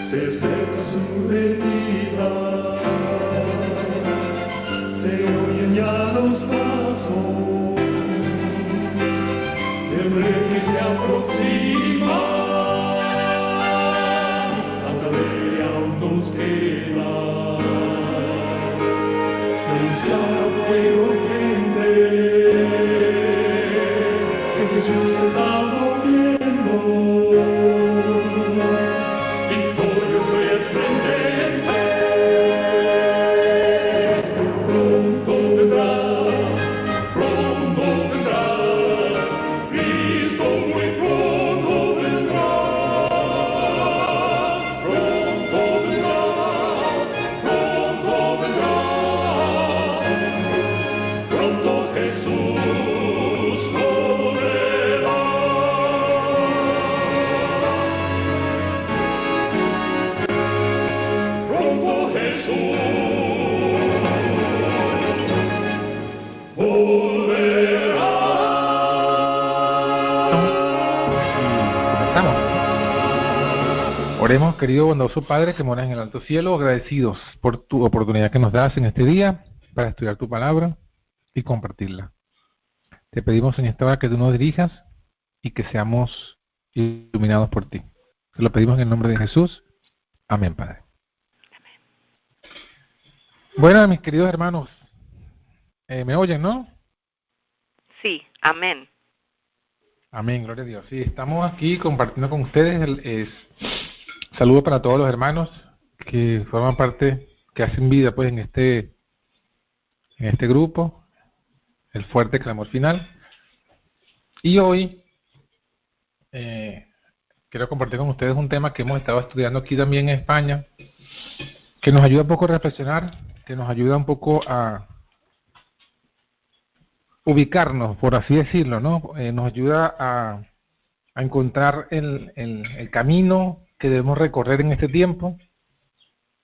se acerca su venida, se oyen ya los pasos del rey que se aproxima. Tanta ley aún nos queda, denunciar al pueblo gente que Jesús está volviendo. Victorioso y esplendente, pronto vendrá, Cristo muy pronto vendrá, pronto vendrá, pronto Jesús volverá. Pronto Jesús volverá. Comenzamos. Oremos, querido bondadoso Padre que moras en el alto cielo, agradecidos por tu oportunidad que nos das en este día para estudiar tu palabra y compartirla. Te pedimos en esta hora que tú nos dirijas y que seamos iluminados por ti. Te lo pedimos en el nombre de Jesús. Amén, Padre. Bueno, mis queridos hermanos, ¿me oyen, no? Sí, amén. Amén, gloria a Dios. Sí, estamos aquí compartiendo con ustedes. Saludo para todos los hermanos que forman parte, que hacen vida pues en este grupo, el fuerte clamor final. Y hoy quiero compartir con ustedes un tema que hemos estado estudiando aquí también en España, que nos ayuda un poco a reflexionar, que nos ayuda un poco a ubicarnos, por así decirlo, ¿no? Nos ayuda a encontrar el camino que debemos recorrer en este tiempo.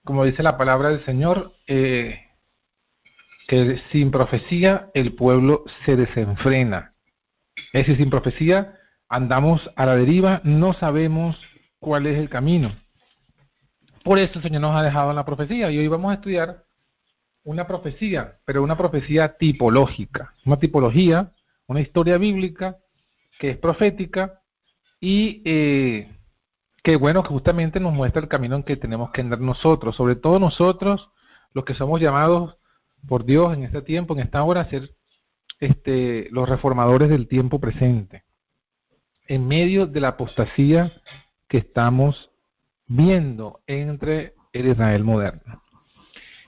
Como dice la palabra del Señor, que sin profecía el pueblo se desenfrena. Es decir, sin profecía andamos a la deriva, no sabemos cuál es el camino. Por eso el Señor nos ha dejado en la profecía, y hoy vamos a estudiar una profecía, pero una profecía tipológica, una tipología, una historia bíblica que es profética y que bueno, que justamente nos muestra el camino en que tenemos que andar nosotros, sobre todo nosotros, los que somos llamados por Dios en este tiempo, en esta hora, a ser los reformadores del tiempo presente, en medio de la apostasía que estamos viendo entre el Israel moderno.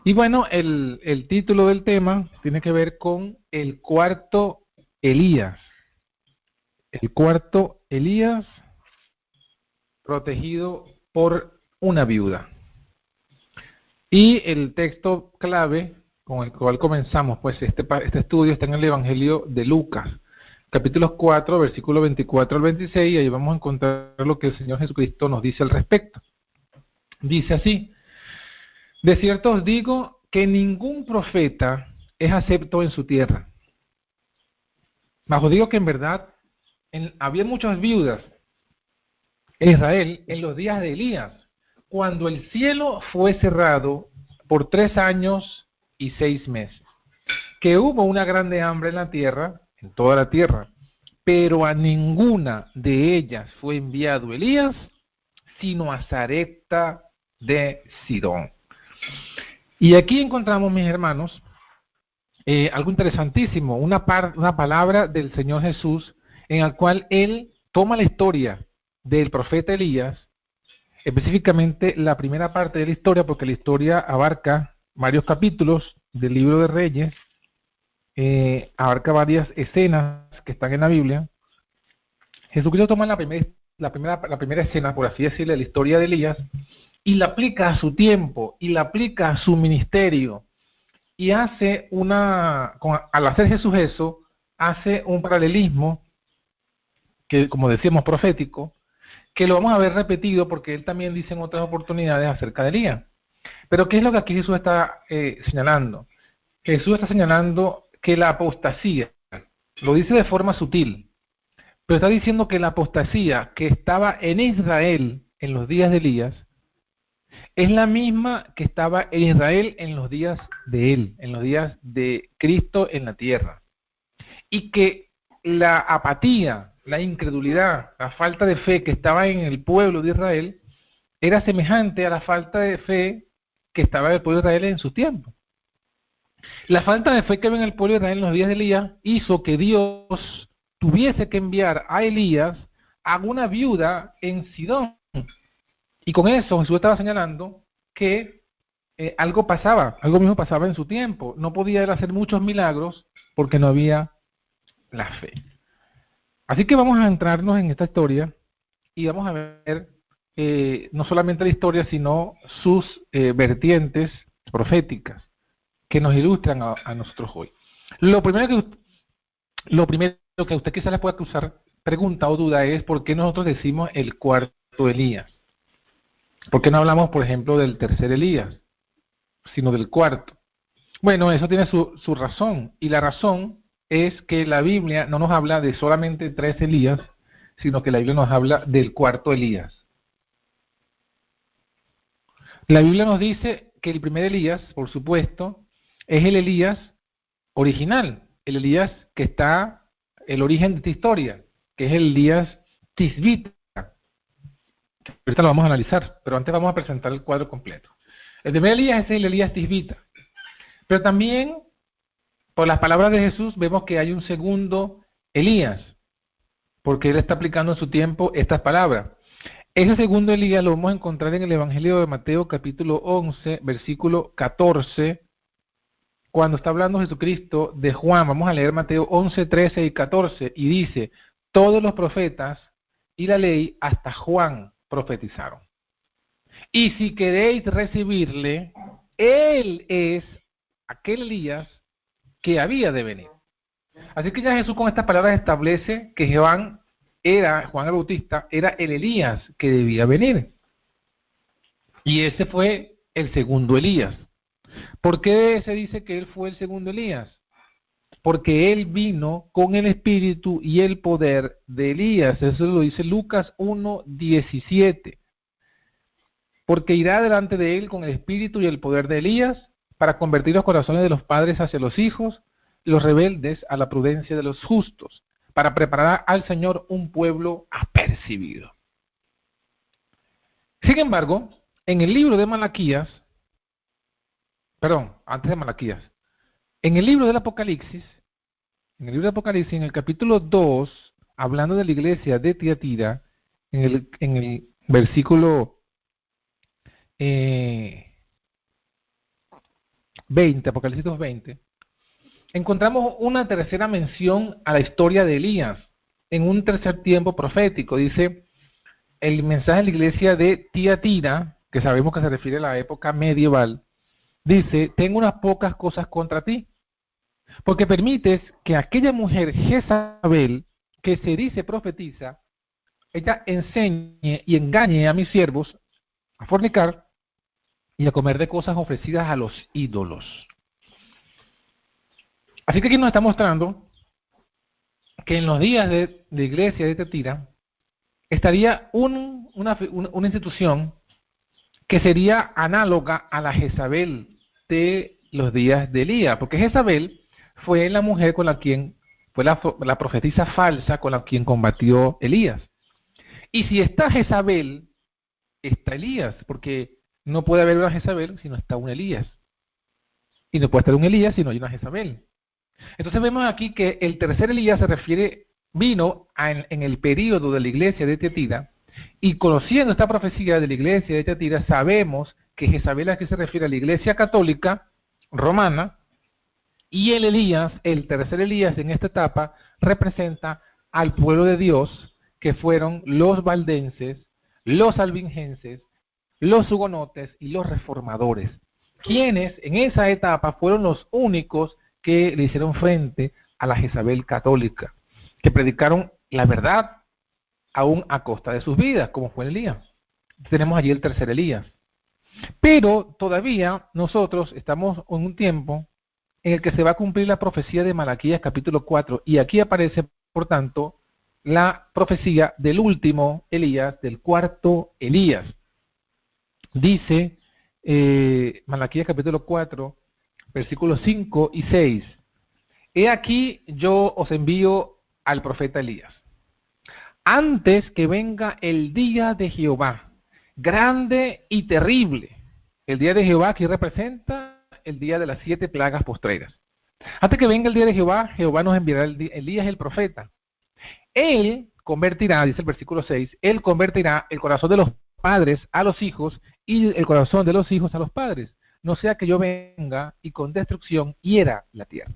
Y bueno, el título del tema tiene que ver con el cuarto Elías. El cuarto Elías protegido por una viuda. Y el texto clave con el cual comenzamos pues este estudio está en el Evangelio de Lucas, capítulos 4, versículos 24 al 26, y ahí vamos a encontrar lo que el Señor Jesucristo nos dice al respecto. Dice así: de cierto os digo que ningún profeta es acepto en su tierra. Mas os digo que en verdad había muchas viudas en Israel en los días de Elías, cuando el cielo fue cerrado por 3 años y 6 meses, que hubo una grande hambre en la tierra, en toda la tierra, pero a ninguna de ellas fue enviado Elías, sino a Sarepta de Sidón. Y aquí encontramos, mis hermanos, algo interesantísimo, una palabra del Señor Jesús, en la cual Él toma la historia del profeta Elías, específicamente la primera parte de la historia, porque la historia abarca varios capítulos del libro de Reyes, abarca varias escenas que están en la Biblia. Jesucristo toma la primera escena, por así decirlo, de la historia de Elías, y la aplica a su tiempo, y la aplica a su ministerio, y hace al hacer Jesús eso, hace un paralelismo, que como decíamos profético, que lo vamos a ver repetido porque él también dice en otras oportunidades acerca de Elías. Pero ¿qué es lo que aquí Jesús está señalando? Jesús está señalando que la apostasía, lo dice de forma sutil, pero está diciendo que la apostasía que estaba en Israel en los días de Elías es la misma que estaba en Israel en los días de él, en los días de Cristo en la tierra. Y que la apatía, la incredulidad, la falta de fe que estaba en el pueblo de Israel era semejante a la falta de fe que estaba en el pueblo de Israel en su tiempo. La falta de fe que había en el pueblo de Israel en los días de Elías hizo que Dios tuviese que enviar a Elías a una viuda en Sidón. Y con eso Jesús estaba señalando que algo pasaba, algo mismo pasaba en su tiempo. No podía él hacer muchos milagros porque no había la fe. Así que vamos a entrarnos en esta historia y vamos a ver no solamente la historia, sino sus vertientes proféticas que nos ilustran a nosotros hoy. Lo primero que a usted quizás le pueda causar pregunta o duda es ¿por qué nosotros decimos el cuarto Elías? ¿Por qué no hablamos, por ejemplo, del tercer Elías, sino del cuarto? Bueno, eso tiene su razón, y la razón es que la Biblia no nos habla de solamente 3 Elías, sino que la Biblia nos habla del cuarto Elías. La Biblia nos dice que el primer Elías, por supuesto, es el Elías original, el Elías que está, el origen de esta historia, que es el Elías tisbita. Ahorita lo vamos a analizar, pero antes vamos a presentar el cuadro completo. El primer Elías es el Elías tisbita. Pero también, por las palabras de Jesús, vemos que hay un segundo Elías, porque él está aplicando en su tiempo estas palabras. Ese segundo Elías lo vamos a encontrar en el Evangelio de Mateo capítulo 11, versículo 14, cuando está hablando Jesucristo de Juan. Vamos a leer Mateo 11, 13 y 14, y dice, todos los profetas y la ley hasta Juan profetizaron. Y si queréis recibirle, él es aquel Elías que había de venir. Así que ya Jesús con estas palabras establece que Juan el Bautista era el Elías que debía venir. Y ese fue el segundo Elías. ¿Por qué se dice que él fue el segundo Elías? Porque él vino con el espíritu y el poder de Elías. Eso lo dice Lucas 1:17. Porque irá delante de él con el espíritu y el poder de Elías para convertir los corazones de los padres hacia los hijos, los rebeldes a la prudencia de los justos, para preparar al Señor un pueblo apercibido. Sin embargo, en el libro de Malaquías, antes de Malaquías, en el libro del Apocalipsis, en el capítulo 2, hablando de la iglesia de Tiatira, en el versículo 20, Apocalipsis 2:20, encontramos una tercera mención a la historia de Elías, en un tercer tiempo profético. Dice, el mensaje de la iglesia de Tiatira, que sabemos que se refiere a la época medieval, dice, tengo unas pocas cosas contra ti, porque permites que aquella mujer Jezabel, que se dice profetiza, ella enseñe y engañe a mis siervos a fornicar y a comer de cosas ofrecidas a los ídolos. Así que aquí nos está mostrando que en los días de la iglesia de Tiatira estaría una institución que sería análoga a la Jezabel de los días de Elías, porque Jezabel fue la mujer con la quien fue la profetisa falsa con la quien combatió Elías. Y si está Jezabel, está Elías, porque no puede haber una Jezabel si no está un Elías. Y no puede estar un Elías si no hay una Jezabel. Entonces vemos aquí que el tercer Elías vino en el período de la iglesia de Tiatira, y conociendo esta profecía de la iglesia de Tiatira, sabemos que Jezabel aquí se refiere a la iglesia católica romana, y el Elías, el tercer Elías en esta etapa, representa al pueblo de Dios, que fueron los valdenses, los albingenses, los hugonotes y los reformadores, quienes en esa etapa fueron los únicos que le hicieron frente a la Jezabel católica, que predicaron la verdad aún a costa de sus vidas, como fue Elías. Tenemos allí el tercer Elías. Pero todavía nosotros estamos en un tiempo en el que se va a cumplir la profecía de Malaquías capítulo 4, y aquí aparece, por tanto, la profecía del último Elías, del cuarto Elías. Dice Malaquías capítulo 4, versículos 5 y 6. He aquí yo os envío al profeta Elías, antes que venga el día de Jehová, grande y terrible. El día de Jehová aquí representa el día de las 7 plagas postreras. Antes que venga el día de Jehová, Jehová nos enviará Elías el profeta. Él convertirá, dice el versículo 6, él convertirá el corazón de los padres a los hijos y el corazón de los hijos a los padres, no sea que yo venga y con destrucción hiera la tierra.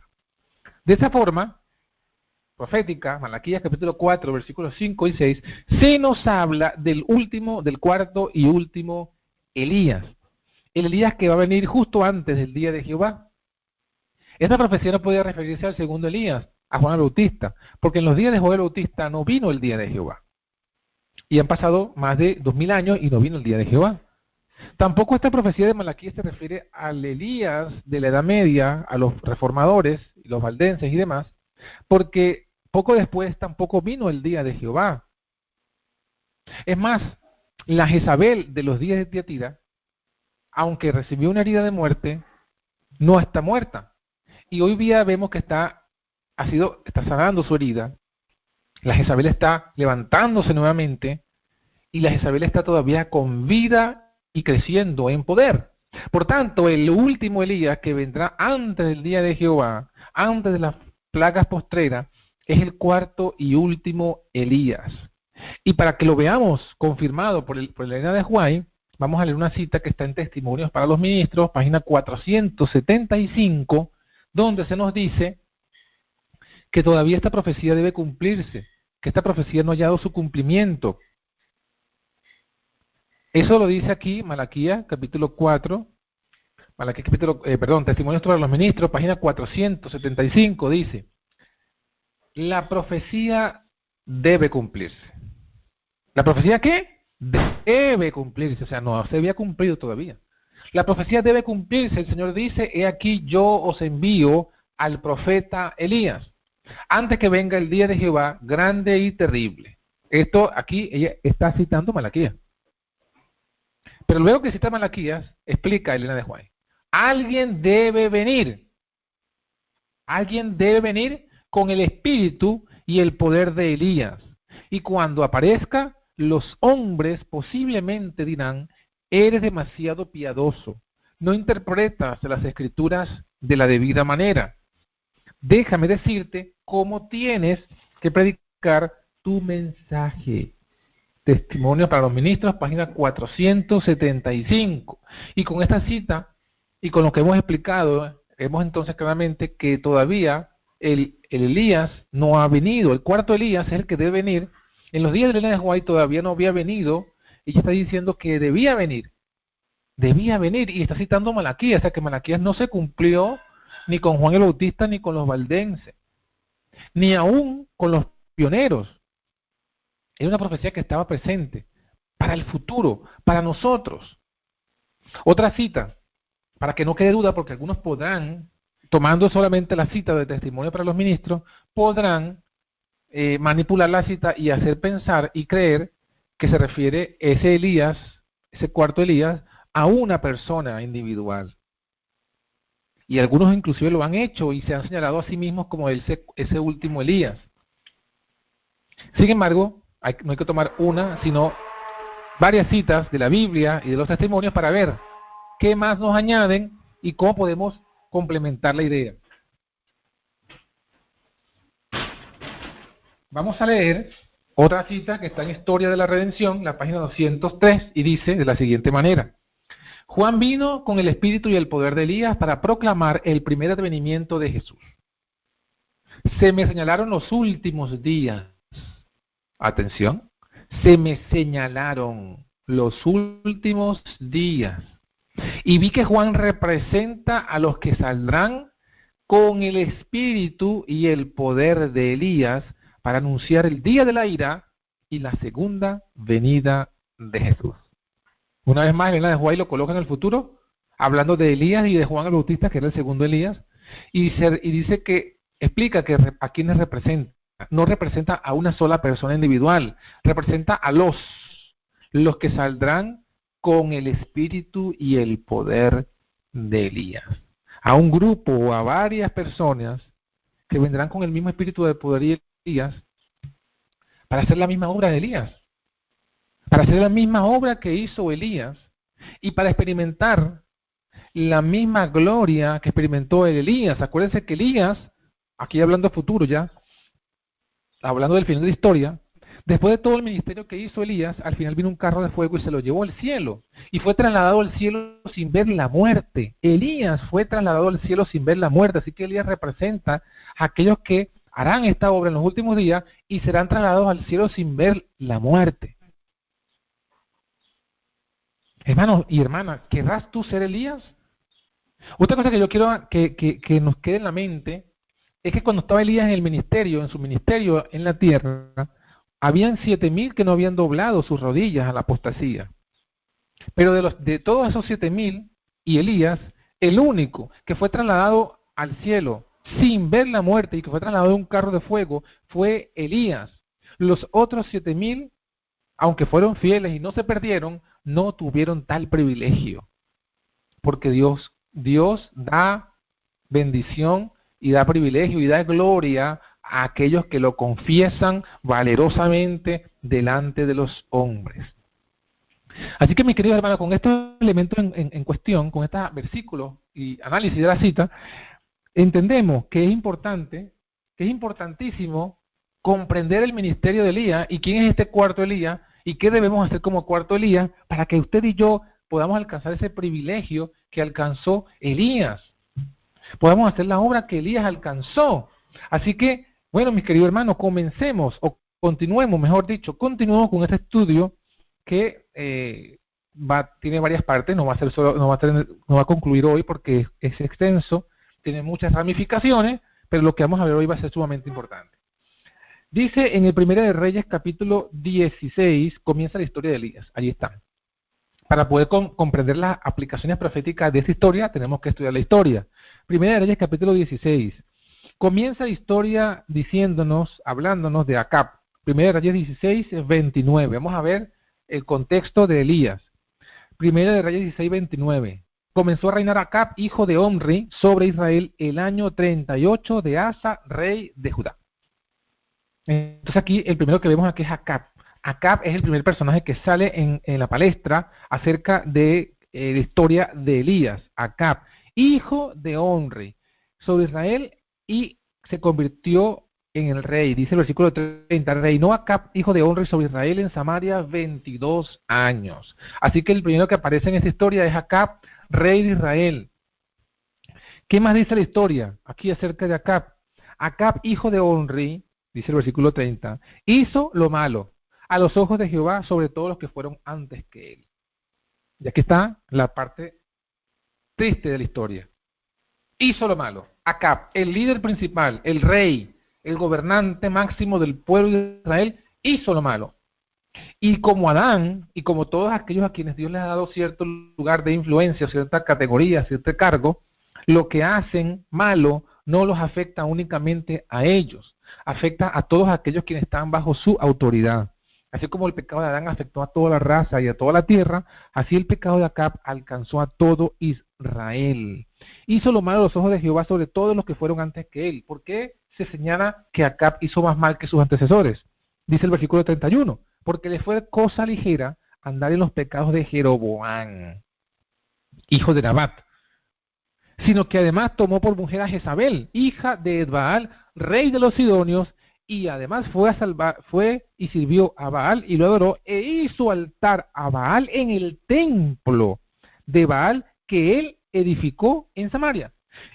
De esa forma profética, Malaquías capítulo 4, versículos 5 y 6, se nos habla del cuarto y último Elías. El Elías que va a venir justo antes del día de Jehová. Esta profecía no podía referirse al segundo Elías, a Juan el Bautista, porque en los días de Juan el Bautista no vino el día de Jehová. Y han pasado más de 2000 años y no vino el día de Jehová. Tampoco esta profecía de Malaquías se refiere al Elías de la Edad Media, a los reformadores, los valdenses y demás, porque poco después tampoco vino el día de Jehová. Es más, la Jezabel de los días de Tiatira, aunque recibió una herida de muerte, no está muerta. Y hoy día vemos que está sanando su herida. La Jezabel está levantándose nuevamente y la Jezabel está todavía con vida y creciendo en poder. Por tanto, el último Elías que vendrá antes del día de Jehová, antes de las plagas postreras, es el cuarto y último Elías. Y para que lo veamos confirmado por Elena de White, vamos a leer una cita que está en Testimonios para los Ministros, página 475, donde se nos dice que todavía esta profecía debe cumplirse, que esta profecía no ha hallado su cumplimiento. Eso lo dice aquí Malaquías capítulo 4, Testimonios para los Ministros, página 475, dice: la profecía debe cumplirse. ¿La profecía qué? Debe cumplirse, o sea, no se había cumplido todavía. La profecía debe cumplirse, el Señor dice: he aquí yo os envío al profeta Elías, antes que venga el día de Jehová, grande y terrible. Esto aquí ella está citando Malaquías. Pero luego que cita Malaquías, explica Elena de White: alguien debe venir con el espíritu y el poder de Elías. Y cuando aparezca, los hombres posiblemente dirán: eres demasiado piadoso, no interpretas las escrituras de la debida manera. Déjame decirte cómo tienes que predicar tu mensaje. Testimonio para los Ministros, página 475. Y con esta cita y con lo que hemos explicado, vemos entonces claramente que todavía el Elías no ha venido. El cuarto Elías es el que debe venir. En los días de Elena de White todavía no había venido. Ella está diciendo que debía venir, y está citando Malaquías, o sea que Malaquías no se cumplió ni con Juan el Bautista ni con los valdenses, ni aún con los pioneros. Es una profecía que estaba presente para el futuro, para nosotros. Otra cita, para que no quede duda, porque algunos podrán, tomando solamente la cita de Testimonio para los Ministros, podrán manipular la cita y hacer pensar y creer que se refiere ese Elías, ese cuarto Elías, a una persona individual. Y algunos inclusive lo han hecho y se han señalado a sí mismos como ese último Elías. Sin embargo, no hay que tomar una, sino varias citas de la Biblia y de los testimonios para ver qué más nos añaden y cómo podemos complementar la idea. Vamos a leer otra cita que está en Historia de la Redención, la página 203, y dice de la siguiente manera: Juan vino con el espíritu y el poder de Elías para proclamar el primer advenimiento de Jesús. Se me señalaron los últimos días. Atención, se me señalaron los últimos días. Y vi que Juan representa a los que saldrán con el espíritu y el poder de Elías para anunciar el día de la ira y la segunda venida de Jesús. Una vez más, Elena de White lo coloca en el futuro, hablando de Elías y de Juan el Bautista, que era el segundo Elías, y dice que explica que a quienes representa. No representa a una sola persona individual, representa a los que saldrán con el espíritu y el poder de Elías. A un grupo o a varias personas que vendrán con el mismo espíritu de poder y Elías para hacer la misma obra de Elías, para hacer la misma obra que hizo Elías y para experimentar la misma gloria que experimentó Elías. Acuérdense que Elías, aquí hablando futuro ya, hablando del final de la historia, después de todo el ministerio que hizo Elías, al final vino un carro de fuego y se lo llevó al cielo. Y fue trasladado al cielo sin ver la muerte. Elías fue trasladado al cielo sin ver la muerte. Así que Elías representa a aquellos que harán esta obra en los últimos días y serán trasladados al cielo sin ver la muerte. Hermanos y hermanas, ¿querrás tú ser Elías? Otra cosa que yo quiero que nos quede en la mente es que cuando estaba Elías en el ministerio, en su ministerio en la tierra, habían 7,000 que no habían doblado sus rodillas a la apostasía. Pero de todos esos 7,000 y Elías, el único que fue trasladado al cielo sin ver la muerte y que fue trasladado en un carro de fuego fue Elías. Los otros 7,000, aunque fueron fieles y no se perdieron, no tuvieron tal privilegio. Porque Dios da bendición y da privilegio y da gloria a aquellos que lo confiesan valerosamente delante de los hombres. Así que, mis queridos hermanos, con estos elementos en cuestión, con estos versículos y análisis de la cita, entendemos que es importante, que es importantísimo comprender el ministerio de Elías y quién es este cuarto Elías y qué debemos hacer como cuarto Elías para que usted y yo podamos alcanzar ese privilegio que alcanzó Elías. Podamos hacer la obra que Elías alcanzó. Así que, bueno, mis queridos hermanos, comencemos, o continuemos, mejor dicho, continuemos con este estudio que tiene varias partes, no va a concluir hoy porque es extenso, tiene muchas ramificaciones, pero lo que vamos a ver hoy va a ser sumamente importante. Dice en el Primera de Reyes, capítulo 16, comienza la historia de Elías. Allí está. Para poder comprender las aplicaciones proféticas de esta historia, tenemos que estudiar la historia. Primera de Reyes, capítulo 16. Comienza la historia diciéndonos, hablándonos de Acab. Primera de Reyes 16, 29. Vamos a ver el contexto de Elías. Primera de Reyes 16, 29. Comenzó a reinar Acab, hijo de Omri, sobre Israel el año 38 de Asa, rey de Judá. Entonces aquí el primero que vemos aquí es Acab. Acab es el primer personaje que sale en la palestra acerca de la historia de Elías. Acab, hijo de Omri, sobre Israel y se convirtió en el rey. Dice el versículo 30, reinó Acab, hijo de Omri, sobre Israel en Samaria 22 años. Así que el primero que aparece en esta historia es Acab, rey de Israel. ¿Qué más dice la historia aquí acerca de Acab? Acab, hijo de Omri, dice el versículo 30, hizo lo malo a los ojos de Jehová sobre todos los que fueron antes que él. Y aquí está la parte triste de la historia. Hizo lo malo. Acab, el líder principal, el rey, el gobernante máximo del pueblo de Israel, hizo lo malo. Y como Adán, y como todos aquellos a quienes Dios les ha dado cierto lugar de influencia, cierta categoría, cierto cargo, lo que hacen malo no los afecta únicamente a ellos, afecta a todos aquellos quienes están bajo su autoridad. Así como el pecado de Adán afectó a toda la raza y a toda la tierra, así el pecado de Acab alcanzó a todo Israel. Hizo lo malo a los ojos de Jehová sobre todos los que fueron antes que él. ¿Por qué se señala que Acab hizo más mal que sus antecesores? Dice el versículo 31, porque le fue cosa ligera andar en los pecados de Jeroboam, hijo de Nabat, sino que además tomó por mujer a Jezabel, hija de Edbaal, rey de los Sidonios, y además fue y sirvió a Baal y lo adoró e hizo altar a Baal en el templo de Baal que él edificó en Samaria.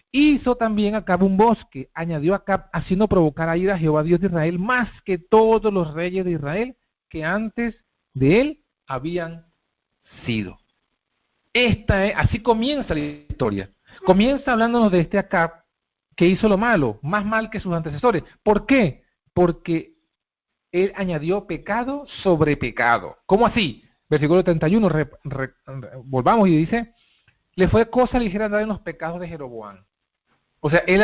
Hizo también Acab un bosque, añadió Acab haciendo provocar a ira a Jehová Dios de Israel más que todos los reyes de Israel que antes de él habían sido. Así comienza la historia. Comienza hablándonos de este Acab que hizo lo malo, más mal que sus antecesores. ¿Por qué? Porque él añadió pecado sobre pecado. ¿Cómo así? Versículo 31, volvamos y dice, le fue cosa ligera andar en los pecados de Jeroboam. O sea, él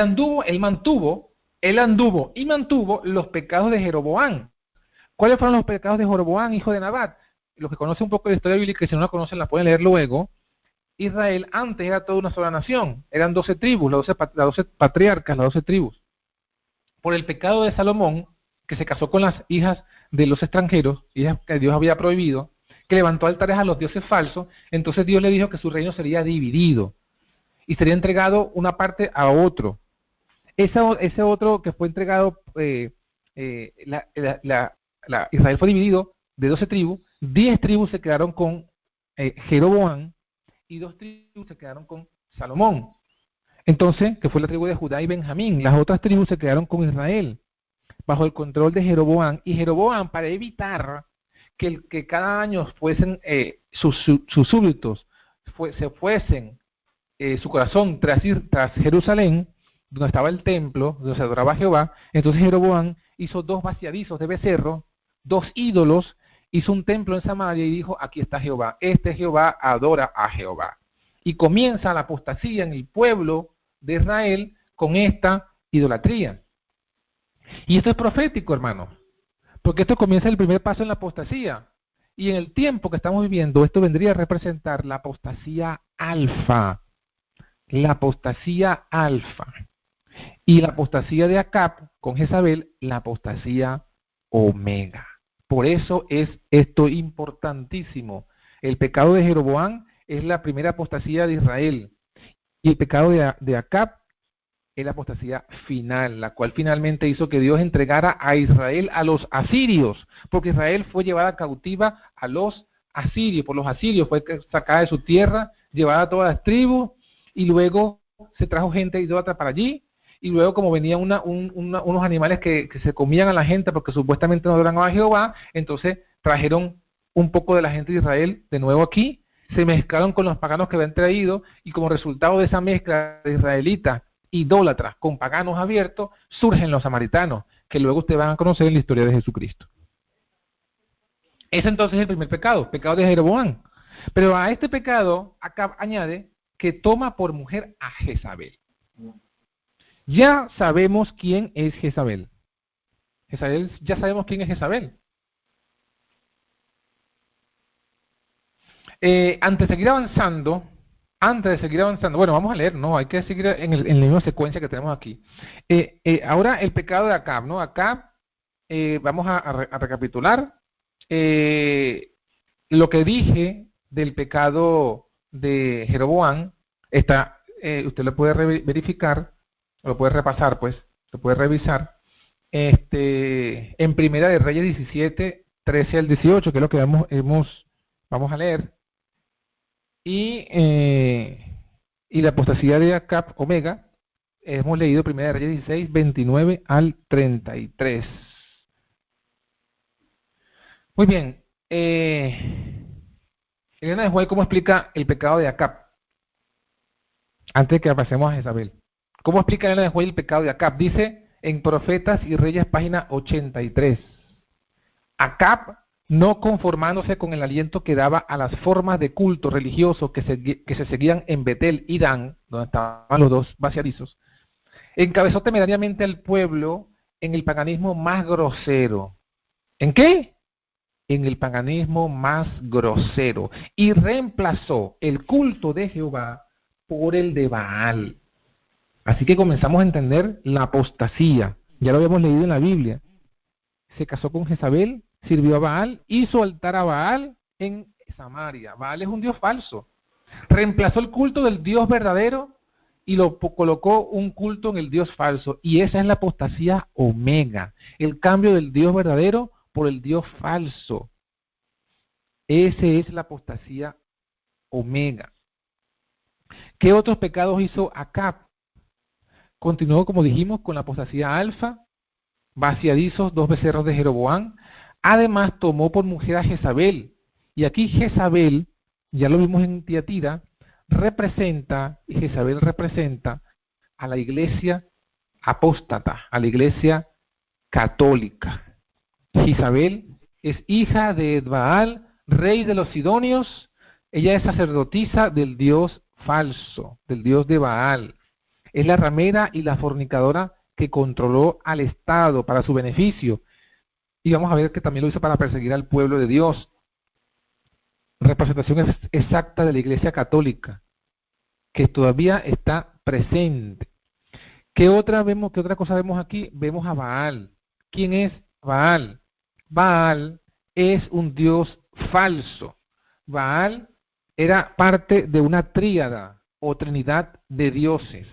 mantuvo los pecados de Jeroboam. ¿Cuáles fueron los pecados de Jeroboam, hijo de Nabat? los que conocen un poco de la historia bíblica, y si no la conocen la pueden leer luego, Israel antes era toda una sola nación, eran 12 tribus, las 12 patriarcas, las 12 tribus. Por el pecado de Salomón, que se casó con las hijas de los extranjeros, hijas que Dios había prohibido, que levantó altares a los dioses falsos, entonces Dios le dijo que su reino sería dividido y sería entregado una parte a otro. Ese otro que fue entregado, Israel fue dividido de 12 tribus, 10 tribus se quedaron con Jeroboam y 2 tribus se quedaron con Salomón. Entonces, que fue la tribu de Judá y Benjamín, las otras tribus se quedaron con Israel, bajo el control de Jeroboam. Y Jeroboam, para evitar que cada año fuesen sus súbditos, se fuesen su corazón tras Jerusalén, donde estaba el templo, donde se adoraba a Jehová, entonces Jeroboam hizo 2 vaciadizos de becerro, 2 ídolos, hizo un templo en Samaria y dijo, aquí está Jehová, este Jehová adora a Jehová. Y comienza la apostasía en el pueblo de Israel con esta idolatría. Y esto es profético, hermanos, porque esto comienza el primer paso en la apostasía. Y en el tiempo que estamos viviendo, esto vendría a representar la apostasía alfa. La apostasía alfa. Y la apostasía de Acab con Jezabel, la apostasía omega. Por eso es esto importantísimo. El pecado de Jeroboam es la primera apostasía de Israel. Y el pecado de Acab es la apostasía final, la cual finalmente hizo que Dios entregara a Israel a los asirios, porque Israel fue llevada cautiva a los asirios, por los asirios fue sacada de su tierra, llevada a todas las tribus, y luego se trajo gente idólatra para allí, y luego como venían unos animales que se comían a la gente porque supuestamente no adoraban a Jehová, entonces trajeron un poco de la gente de Israel de nuevo aquí, se mezclaron con los paganos que habían traído, y como resultado de esa mezcla de israelitas idólatras con paganos abiertos, surgen los samaritanos, que luego ustedes van a conocer en la historia de Jesucristo. Ese entonces es el primer pecado de Jeroboam. Pero a este pecado Acab añade que toma por mujer a Jezabel. Ya sabemos quién es Jezabel. Ya sabemos quién es Jezabel. Antes de seguir avanzando, bueno, vamos a leer, no, hay que seguir en la misma secuencia que tenemos aquí. Ahora el pecado de Acab, ¿no? Acab, vamos a recapitular lo que dije del pecado de Jeroboam. Usted lo puede verificar, lo puede repasar, pues, lo puede revisar, en Primera de Reyes 17, 13 al 18, que es lo que vamos a leer. Y la apostasía de Acab, omega, hemos leído Primera de Reyes 16, 29 al 33. Muy bien. Elena de White, ¿cómo explica el pecado de Acab? Antes de que pasemos a Jezabel. ¿Cómo explica Elena de White el pecado de Acab? Dice en Profetas y Reyes, página 83. Acab, no conformándose con el aliento que daba a las formas de culto religioso que se seguían en Betel y Dan, donde estaban los 2 vaciadizos, encabezó temerariamente al pueblo en el paganismo más grosero. ¿En qué? En el paganismo más grosero. Y reemplazó el culto de Jehová por el de Baal. Así que comenzamos a entender la apostasía. Ya lo habíamos leído en la Biblia. Se casó con Jezabel, sirvió a Baal, hizo altar a Baal en Samaria. Baal es un dios falso. Reemplazó el culto del Dios verdadero y lo colocó un culto en el Dios falso. Y esa es la apostasía omega. El cambio del Dios verdadero por el Dios falso. Ese es la apostasía omega. ¿Qué otros pecados hizo Acab? Continuó, como dijimos, con la apostasía alfa, vaciadizos, 2 becerros de Jeroboam. Además tomó por mujer a Jezabel. Y aquí Jezabel, ya lo vimos en Tiatira, Jezabel representa a la iglesia apóstata, a la iglesia católica. Jezabel es hija de Baal, rey de los sidonios. Ella es sacerdotisa del dios falso, del dios de Baal. Es la ramera y la fornicadora que controló al Estado para su beneficio. Y vamos a ver que también lo hizo para perseguir al pueblo de Dios. representación exacta de la Iglesia Católica, que todavía está presente. ¿Qué otra cosa vemos aquí? Vemos a Baal. ¿Quién es Baal? Baal es un dios falso. Baal era parte de una tríada o trinidad de dioses.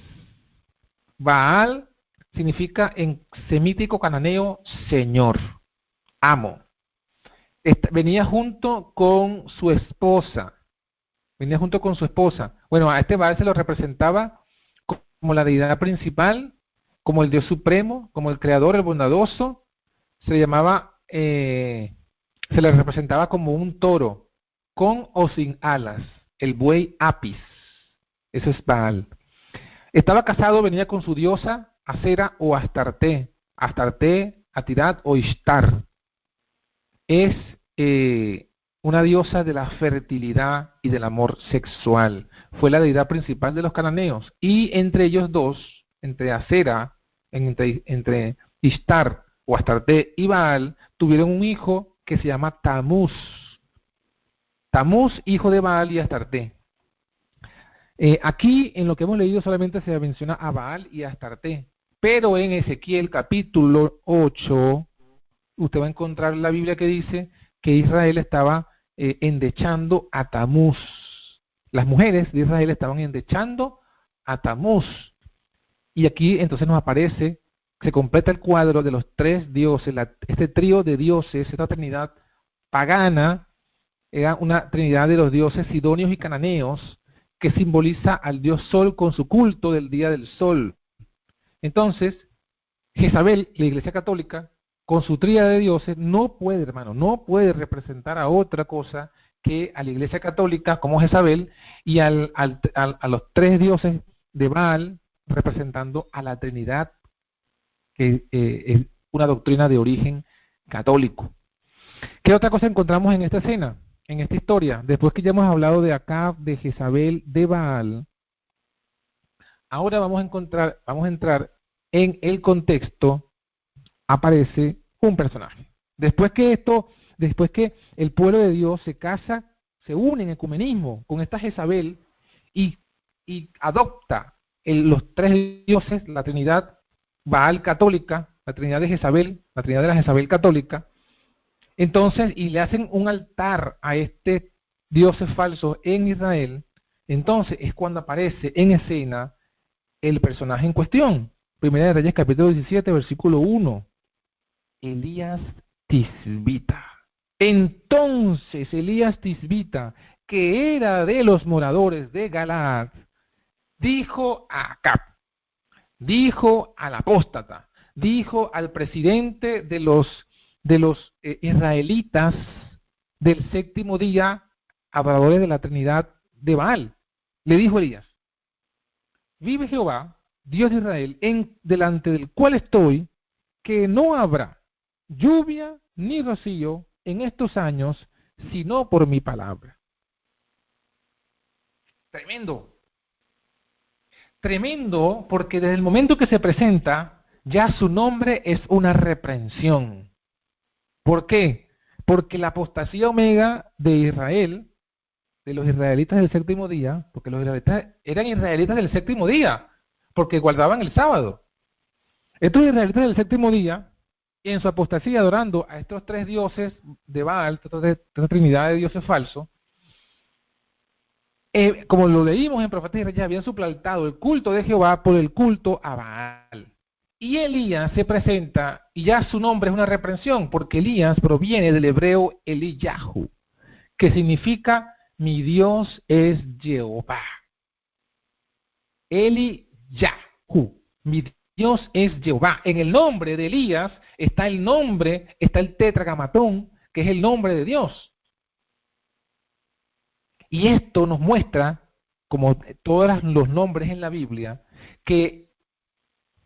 Baal significa en semítico cananeo señor, amo. Venía junto con su esposa. Bueno, a este Baal se lo representaba como la deidad principal, como el Dios supremo, como el creador, el bondadoso. Se le representaba como un toro, con o sin alas, el buey Apis. Eso es Baal. Estaba casado, venía con su diosa Acera o Astarte, Atirat o Ishtar. Es una diosa de la fertilidad y del amor sexual. Fue la deidad principal de los cananeos. Y entre ellos dos, entre Acera, entre Ishtar o Astarte y Baal, tuvieron un hijo que se llama Tamuz. Tamuz, hijo de Baal y Astarte. Aquí, en lo que hemos leído, solamente se menciona a Baal y a Astarte. Pero en Ezequiel capítulo 8, usted va a encontrar en la Biblia que dice que Israel estaba endechando a Tamuz. Las mujeres de Israel estaban endechando a Tamuz. Y aquí entonces nos aparece, se completa el cuadro de los tres dioses, este trío de dioses, esta trinidad pagana, era una trinidad de los dioses sidonios y cananeos, que simboliza al dios Sol con su culto del día del sol. Entonces, Jezabel, la Iglesia Católica, con su tríada de dioses, no puede representar a otra cosa que a la Iglesia Católica como Jezabel y a los tres dioses de Baal, representando a la Trinidad, que es una doctrina de origen católico. ¿Qué otra cosa encontramos en esta escena, en esta historia? Después que ya hemos hablado de Acab, de Jezabel, de Baal, ahora vamos a entrar en el contexto. Aparece un personaje. Después que el pueblo de Dios se casa, se une en ecumenismo con esta Jezabel y adopta los tres dioses, la Trinidad Baal católica, la Trinidad de Jezabel, la Trinidad de la Jezabel católica, entonces, y le hacen un altar a este dioses falsos en Israel, entonces es cuando aparece en escena el personaje en cuestión. Primera de Reyes capítulo 17, versículo 1. Elías Tisbita. Entonces Elías Tisbita, que era de los moradores de Galaad, dijo a Acab, dijo al apóstata, dijo al presidente de los israelitas del séptimo día, adoradores de la Trinidad de Baal. Le dijo Elías: vive Jehová, Dios de Israel, delante del cual estoy, que no habrá lluvia ni rocío en estos años, sino por mi palabra. Tremendo. Tremendo, porque desde el momento que se presenta, ya su nombre es una reprensión. ¿Por qué? Porque la apostasía omega de Israel, de los israelitas del séptimo día, porque los israelitas eran israelitas del séptimo día, porque guardaban el sábado. Estos israelitas del séptimo día, en su apostasía adorando a estos tres dioses de Baal, esta trinidad de dioses falsos, como lo leímos en Profetas y Reyes, habían suplantado el culto de Jehová por el culto a Baal. Y Elías se presenta, y ya su nombre es una reprensión, porque Elías proviene del hebreo Eliyahu, que significa mi Dios es Jehová. Eliyahu, mi Dios es Jehová. En el nombre de Elías está el tetragamatón, que es el nombre de Dios. Y esto nos muestra, como todos los nombres en la Biblia, que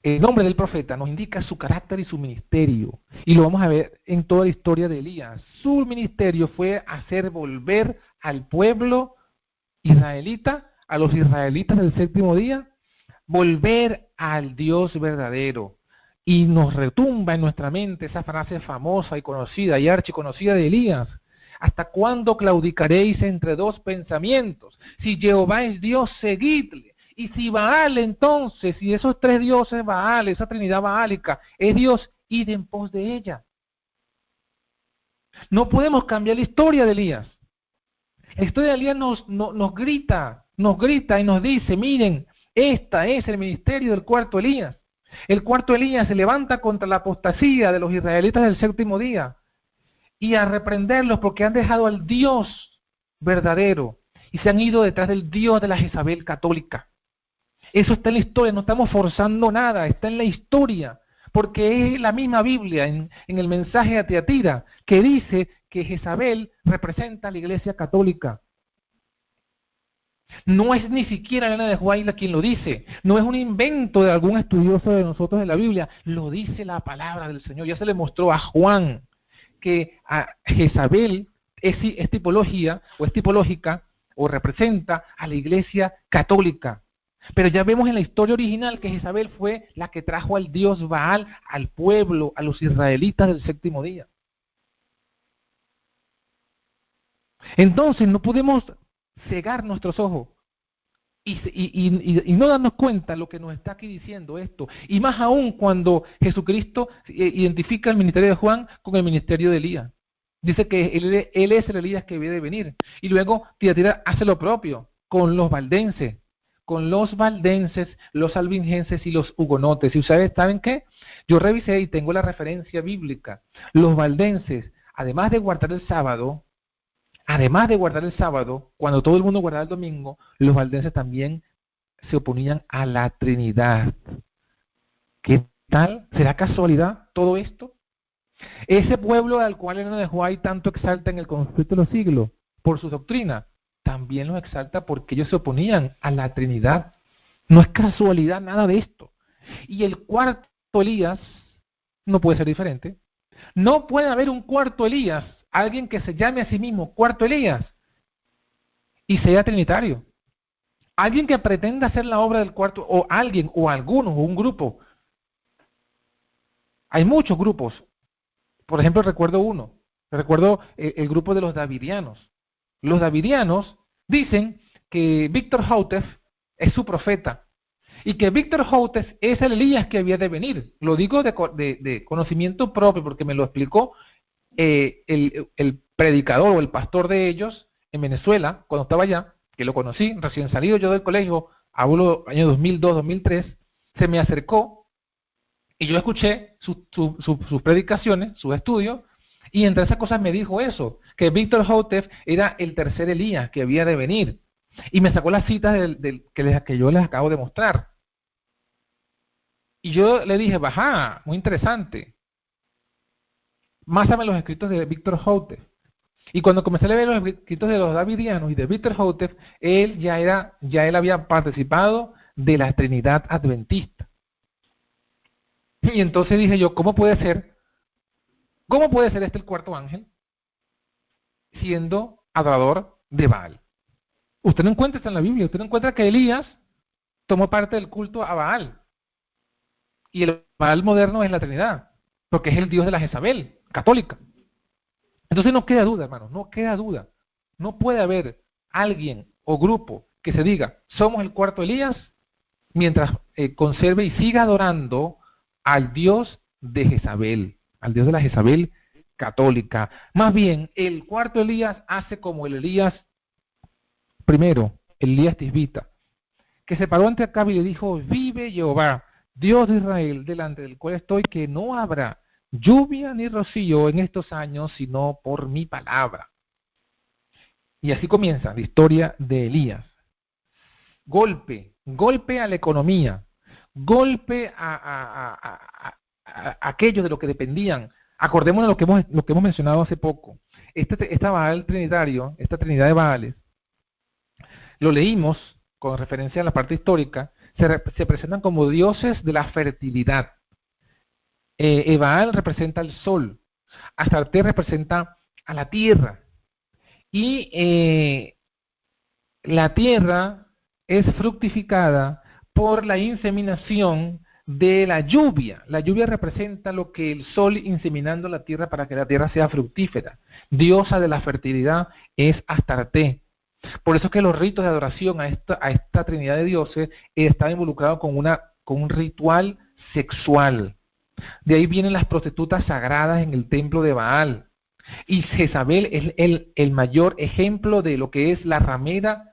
el nombre del profeta nos indica su carácter y su ministerio. Y lo vamos a ver en toda la historia de Elías. Su ministerio fue hacer volver al pueblo israelita, a los israelitas del séptimo día, volver al Dios verdadero. Y nos retumba en nuestra mente esa frase famosa y conocida y archiconocida de Elías: ¿Hasta cuándo claudicaréis entre dos pensamientos? Si Jehová es Dios, seguidle. Y si Baal, entonces, si esos tres dioses Baal, esa trinidad baálica, es Dios, id en pos de ella. No podemos cambiar la historia de Elías. La historia de Elías nos grita y nos dice, miren, este es el ministerio del cuarto Elías. El cuarto Elías se levanta contra la apostasía de los israelitas del séptimo día y a reprenderlos porque han dejado al Dios verdadero y se han ido detrás del Dios de la Jezabel católica. Eso está en la historia, no estamos forzando nada, está en la historia, porque es la misma Biblia en el mensaje a Tiatira que dice que Jezabel representa a la Iglesia católica. No es ni siquiera Elena de White quien lo dice, no es un invento de algún estudioso de nosotros de la Biblia, lo dice la palabra del Señor. Ya se le mostró a Juan que a Jezabel es tipología o es tipológica o representa a la Iglesia católica. Pero ya vemos en la historia original que Jezabel fue la que trajo al dios Baal al pueblo, a los israelitas del séptimo día. Entonces no podemos cegar nuestros ojos y no darnos cuenta de lo que nos está aquí diciendo esto. Y más aún cuando Jesucristo identifica el ministerio de Juan con el ministerio de Elías. Dice que él es el Elías que había de venir. Y luego Tiatira hace lo propio con los valdenses. Con los valdenses, los albingenses y los hugonotes. ¿Y ustedes saben qué? Yo revisé y tengo la referencia bíblica. Los valdenses, además de guardar el sábado, cuando todo el mundo guardaba el domingo, los valdenses también se oponían a la Trinidad. ¿Qué tal? ¿Será casualidad todo esto? Ese pueblo al cual Elena de White tanto exalta en el conflicto de los siglos, por su doctrina, también los exalta porque ellos se oponían a la Trinidad. No es casualidad nada de esto. Y el cuarto Elías no puede ser diferente. No puede haber un cuarto Elías, alguien que se llame a sí mismo cuarto Elías y sea trinitario. Alguien que pretenda hacer la obra del cuarto, o alguien, o algunos, o un grupo. Hay muchos grupos. Por ejemplo, recuerdo el grupo de los davidianos. Los davidianos dicen que Víctor Houteff es su profeta y que Víctor Houteff es el Elías que había de venir. Lo digo de conocimiento propio porque me lo explicó el predicador o el pastor de ellos en Venezuela, cuando estaba allá, que lo conocí, recién salido yo del colegio, hablo año 2002, 2003, se me acercó y yo escuché sus predicaciones, sus estudios, y entre esas cosas me dijo eso, que Víctor Houteff era el tercer Elías que había de venir. Y me sacó las citas que yo les acabo de mostrar. Y yo le dije, baja, muy interesante. Másame los escritos de Víctor Houteff. Y cuando comencé a leer los escritos de los davidianos y de Víctor Houteff, él había participado de la Trinidad Adventista. Y entonces dije yo, ¿cómo puede ser este el cuarto ángel siendo adorador de Baal? Usted no encuentra esto en la Biblia, usted no encuentra que Elías tomó parte del culto a Baal. Y el Baal moderno es la Trinidad, porque es el Dios de la Jezabel, católica. Entonces no queda duda, hermanos, no queda duda. No puede haber alguien o grupo que se diga, somos el cuarto Elías, mientras conserve y siga adorando al Dios de Jezabel, al Dios de la Jezabel católica. Más bien, el cuarto Elías hace como el Elías primero, el Elías tisbita, que se paró ante Acab y le dijo, vive Jehová, Dios de Israel, delante del cual estoy, que no habrá lluvia ni rocío en estos años, sino por mi palabra. Y así comienza la historia de Elías. Golpe a la economía, golpe a aquello de lo que dependían. Acordémonos de lo que hemos mencionado hace poco. Esta Baal trinitario, esta Trinidad de Baales, lo leímos con referencia a la parte histórica, se presentan como dioses de la fertilidad. Baal representa al sol, Astarte representa a la tierra, y la tierra es fructificada por la inseminación de la lluvia. La lluvia representa lo que el sol inseminando la tierra para que la tierra sea fructífera. Diosa de la fertilidad es Astarte. Por eso es que los ritos de adoración a esta Trinidad de dioses estaban involucrados con un ritual sexual. De ahí vienen las prostitutas sagradas en el templo de Baal. Y Jezabel es el mayor ejemplo de lo que es la ramera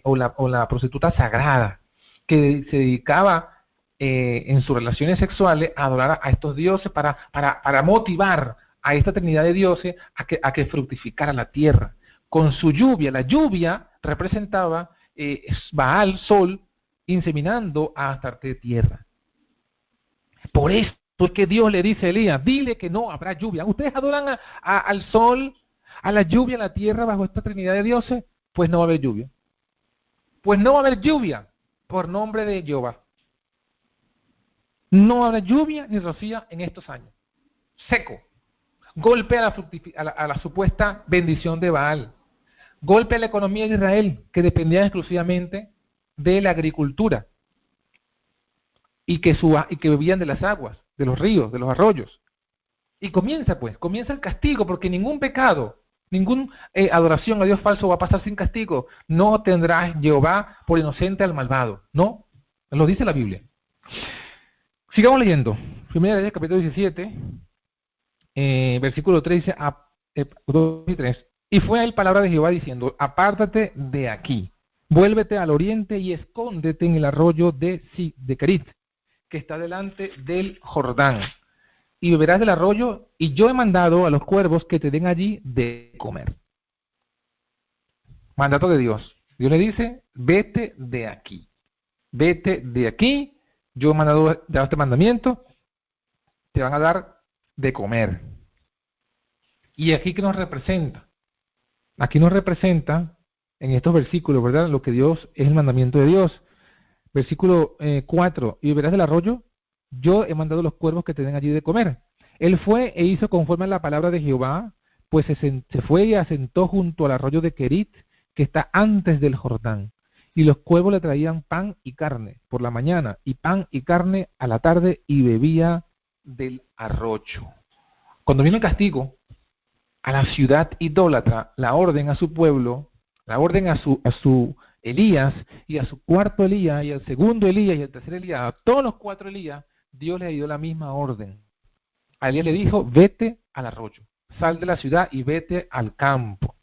o la prostituta sagrada, que se dedicaba en sus relaciones sexuales a adorar a estos dioses para motivar a esta Trinidad de dioses a que fructificara la tierra. Con su lluvia, la lluvia representaba Baal, sol, inseminando a Astarte tierra. Por eso es que Dios le dice a Elías, dile que no habrá lluvia. Ustedes adoran al sol, a la lluvia, a la tierra bajo esta Trinidad de dioses, pues no va a haber lluvia. Pues no va a haber lluvia por nombre de Jehová. No habrá lluvia ni rocía en estos años. Seco. Golpe a la supuesta bendición de Baal. Golpe a la economía de Israel, que dependía exclusivamente de la agricultura y que bebían de las aguas, de los ríos, de los arroyos. Y comienza el castigo, porque ningún pecado, ninguna adoración a Dios falso va a pasar sin castigo. No tendrá Jehová por inocente al malvado. No, lo dice la Biblia. Sigamos leyendo. Primera Reyes, capítulo 17, versículo 3 dice, 2 y 3. Y fue a él palabra de Jehová diciendo, apártate de aquí, vuélvete al oriente y escóndete en el arroyo de Kerit, que está delante del Jordán, y beberás del arroyo, y yo he mandado a los cuervos que te den allí de comer. Mandato de Dios. Dios le dice, vete de aquí, yo he mandado ya este mandamiento, te van a dar de comer. Y aquí que nos representa, en estos versículos, ¿verdad? Lo que Dios es el mandamiento de Dios. Versículo 4, y beberás del arroyo, yo he mandado a los cuervos que te den allí de comer. Él fue e hizo conforme a la palabra de Jehová, pues se fue y asentó junto al arroyo de Kerit, que está antes del Jordán. Y los cuervos le traían pan y carne por la mañana, y pan y carne a la tarde, y bebía del arroyo. Cuando vino el castigo a la ciudad idólatra, la orden a su pueblo, la orden a su Elías, y a su cuarto Elías, y al segundo Elías, y al tercer Elías, a todos los 4 Elías, Dios le dio la misma orden. A Elías le dijo, vete al arroyo, sal de la ciudad y vete al campo.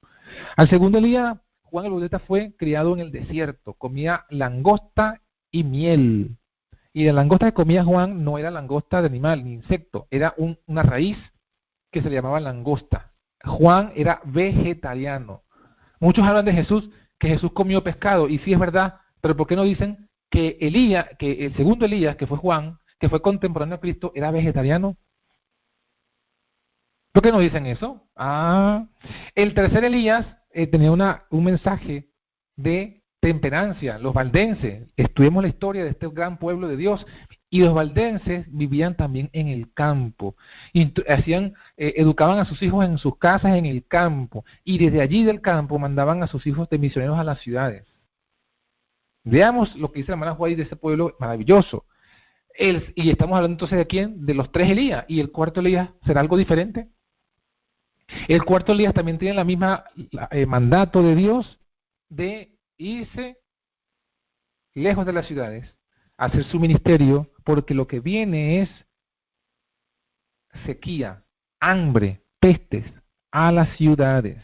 Al segundo Elías, Juan el Bautista fue criado en el desierto, comía langosta y miel. Y la langosta que comía Juan no era langosta de animal ni insecto, era una raíz que se le llamaba langosta. Juan era vegetariano. Muchos hablan de Jesús, que Jesús comió pescado, y sí es verdad, pero ¿por qué no dicen que el segundo Elías, que fue Juan, que fue contemporáneo a Cristo, era vegetariano? ¿Por qué no dicen eso? El tercer Elías tenía un mensaje de temperancia. Los valdenses, estudiemos la historia de este gran pueblo de Dios, y los valdenses vivían también en el campo, y educaban a sus hijos en sus casas en el campo, y desde allí del campo mandaban a sus hijos de misioneros a las ciudades. Veamos lo que dice la hermana Juárez de ese pueblo maravilloso. Y estamos hablando entonces de quién, de los 3 Elías, y el cuarto Elías será algo diferente. El cuarto Elías también tiene la misma mandato de Dios de irse lejos de las ciudades, hacer su ministerio, porque lo que viene es sequía, hambre, pestes a las ciudades.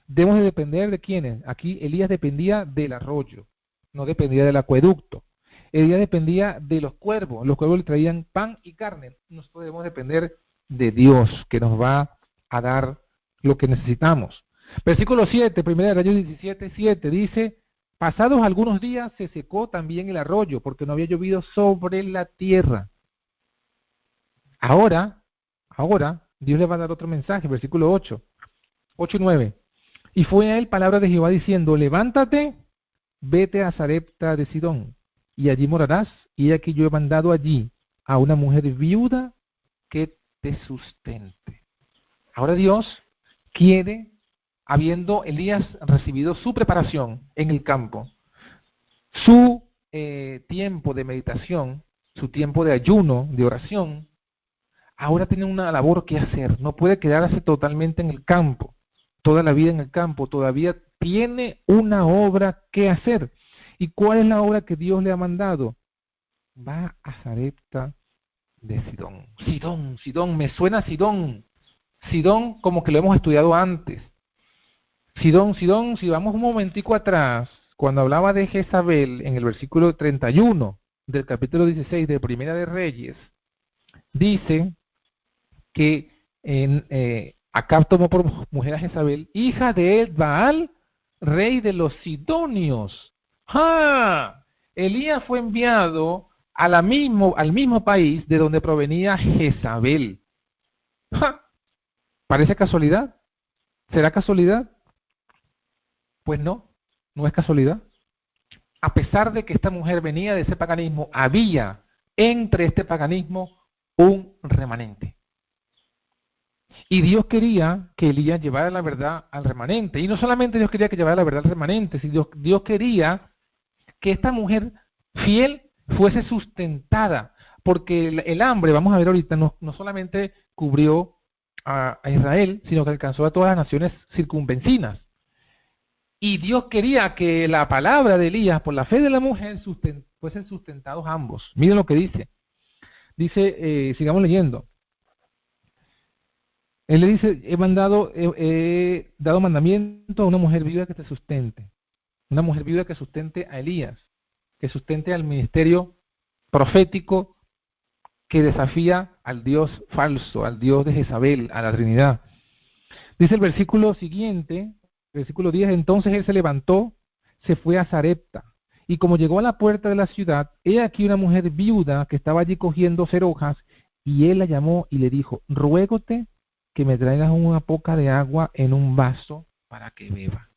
Debemos de depender de quiénes. Aquí Elías dependía del arroyo, no dependía del acueducto. Elías dependía de los cuervos le traían pan y carne. Nosotros debemos depender de Dios, que nos va a dar lo que necesitamos. Versículo 7, 1 Reyes 17, 7, dice, pasados algunos días se secó también el arroyo, porque no había llovido sobre la tierra. Ahora, Dios le va a dar otro mensaje, versículo 8 y 9. Y fue a él palabra de Jehová diciendo, levántate, vete a Sarepta de Sidón, y allí morarás, y aquí yo he mandado allí a una mujer viuda que te sustente. Ahora Dios quiere, habiendo Elías recibido su preparación en el campo, su tiempo de meditación, su tiempo de ayuno, de oración, ahora tiene una labor que hacer. No puede quedarse totalmente en el campo, toda la vida en el campo. Todavía tiene una obra que hacer. ¿Y cuál es la obra que Dios le ha mandado? Va a Sarepta de Sidón. Sidón, Sidón, me suena Sidón. Sidón como que lo hemos estudiado antes. Sidón, Sidón, si vamos un momentico atrás, cuando hablaba de Jezabel en el versículo 31 del capítulo 16 de Primera de Reyes, dice que Acab tomó por mujer a Jezabel, hija de Baal, rey de los sidonios. ¡Ah! Elías fue enviado al mismo país de donde provenía Jezabel. ¡Ja! ¿Parece casualidad? ¿Será casualidad? Pues no, no es casualidad. A pesar de que esta mujer venía de ese paganismo, había entre este paganismo un remanente. Y Dios quería que Elías llevara la verdad al remanente. Y no solamente Dios quería que llevara la verdad al remanente, sino Dios quería que esta mujer fiel fuese sustentada. Porque el hambre, vamos a ver ahorita, no solamente cubrió a Israel, sino que alcanzó a todas las naciones circunvecinas. Y Dios quería que la palabra de Elías, por la fe de la mujer, fuesen sustentados ambos. Miren lo que dice. Dice, sigamos leyendo. Él le dice, he dado mandamiento a una mujer viuda que te sustente. Una mujer viuda que sustente a Elías, que sustente al ministerio profético que desafía al Dios falso, al Dios de Jezabel, a la Trinidad. Dice el versículo siguiente, versículo 10, entonces él se levantó, se fue a Sarepta, y como llegó a la puerta de la ciudad, he aquí una mujer viuda que estaba allí cogiendo cerojas, y él la llamó y le dijo, ruégote que me traigas una poca de agua en un vaso para que beba.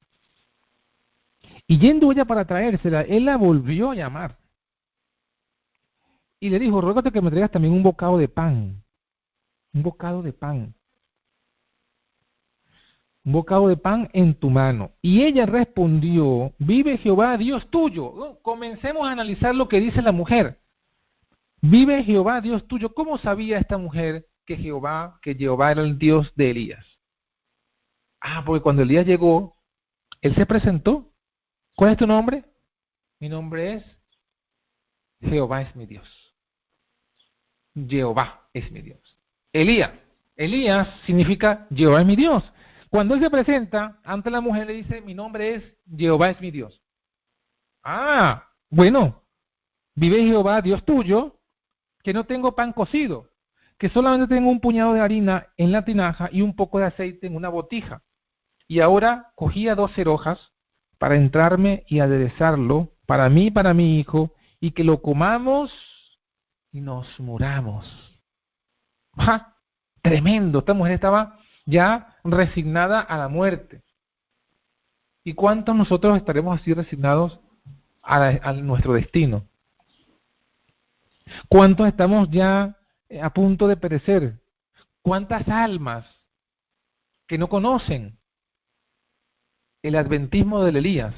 Y yendo ella para traérsela, él la volvió a llamar. Y le dijo, ruégote que me traigas también un bocado de pan. Un bocado de pan. Un bocado de pan en tu mano. Y ella respondió, vive Jehová, Dios tuyo. Comencemos a analizar lo que dice la mujer. Vive Jehová, Dios tuyo. ¿Cómo sabía esta mujer que Jehová era el Dios de Elías? Ah, porque cuando Elías llegó, él se presentó. ¿Cuál es tu nombre? Mi nombre es Jehová es mi Dios. Jehová es mi Dios. Elías significa Jehová es mi Dios. Cuando él se presenta ante la mujer, le dice, mi nombre es Jehová es mi Dios. Ah, bueno, vive Jehová, Dios tuyo, que no tengo pan cocido, que solamente tengo un puñado de harina en la tinaja y un poco de aceite en una botija. Y ahora cogía 2 cerojas para entrarme y aderezarlo para mí y para mi hijo, y que lo comamos y nos muramos. ¡Ja! Tremendo, esta mujer estaba ya resignada a la muerte. ¿Y cuántos nosotros estaremos así resignados a nuestro destino? ¿Cuántos estamos ya a punto de perecer? ¿Cuántas almas que no conocen el adventismo del Elías,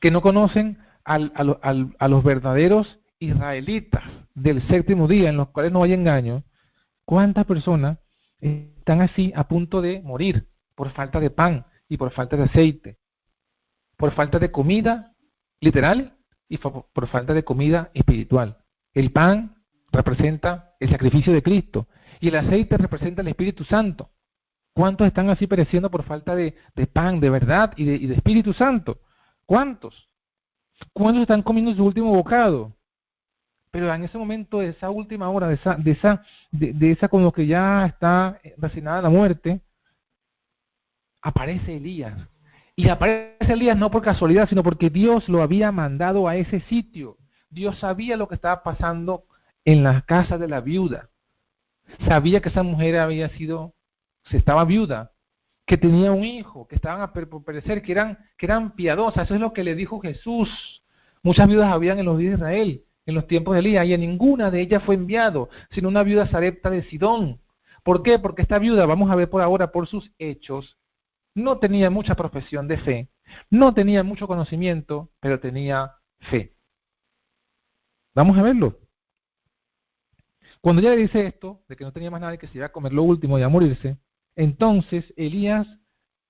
que no conocen a los verdaderos israelitas del séptimo día, en los cuales no hay engaño? ¿Cuántas personas están así a punto de morir por falta de pan y por falta de aceite, por falta de comida literal y por falta de comida espiritual? El pan representa el sacrificio de Cristo y el aceite representa el Espíritu Santo. ¿Cuántos están así pereciendo por falta de pan, de verdad y de Espíritu Santo? ¿Cuántos? ¿Cuántos están comiendo su último bocado? Pero en ese momento, de esa última hora, de esa como que ya está resignada a la muerte, aparece Elías. Y aparece Elías no por casualidad, sino porque Dios lo había mandado a ese sitio. Dios sabía lo que estaba pasando en la casa de la viuda. Sabía que esa mujer estaba viuda, que tenía un hijo, que estaban a perecer, que eran piadosas. Eso es lo que le dijo Jesús. Muchas viudas habían en los días de Israel, en los tiempos de Elías, y a ninguna de ellas fue enviado, sino una viuda Sarepta de Sidón. ¿Por qué? Porque esta viuda, vamos a ver por ahora, por sus hechos, no tenía mucha profesión de fe, no tenía mucho conocimiento, pero tenía fe. Vamos a verlo. Cuando ella le dice esto, de que no tenía más nada y que se iba a comer lo último y a morirse, entonces Elías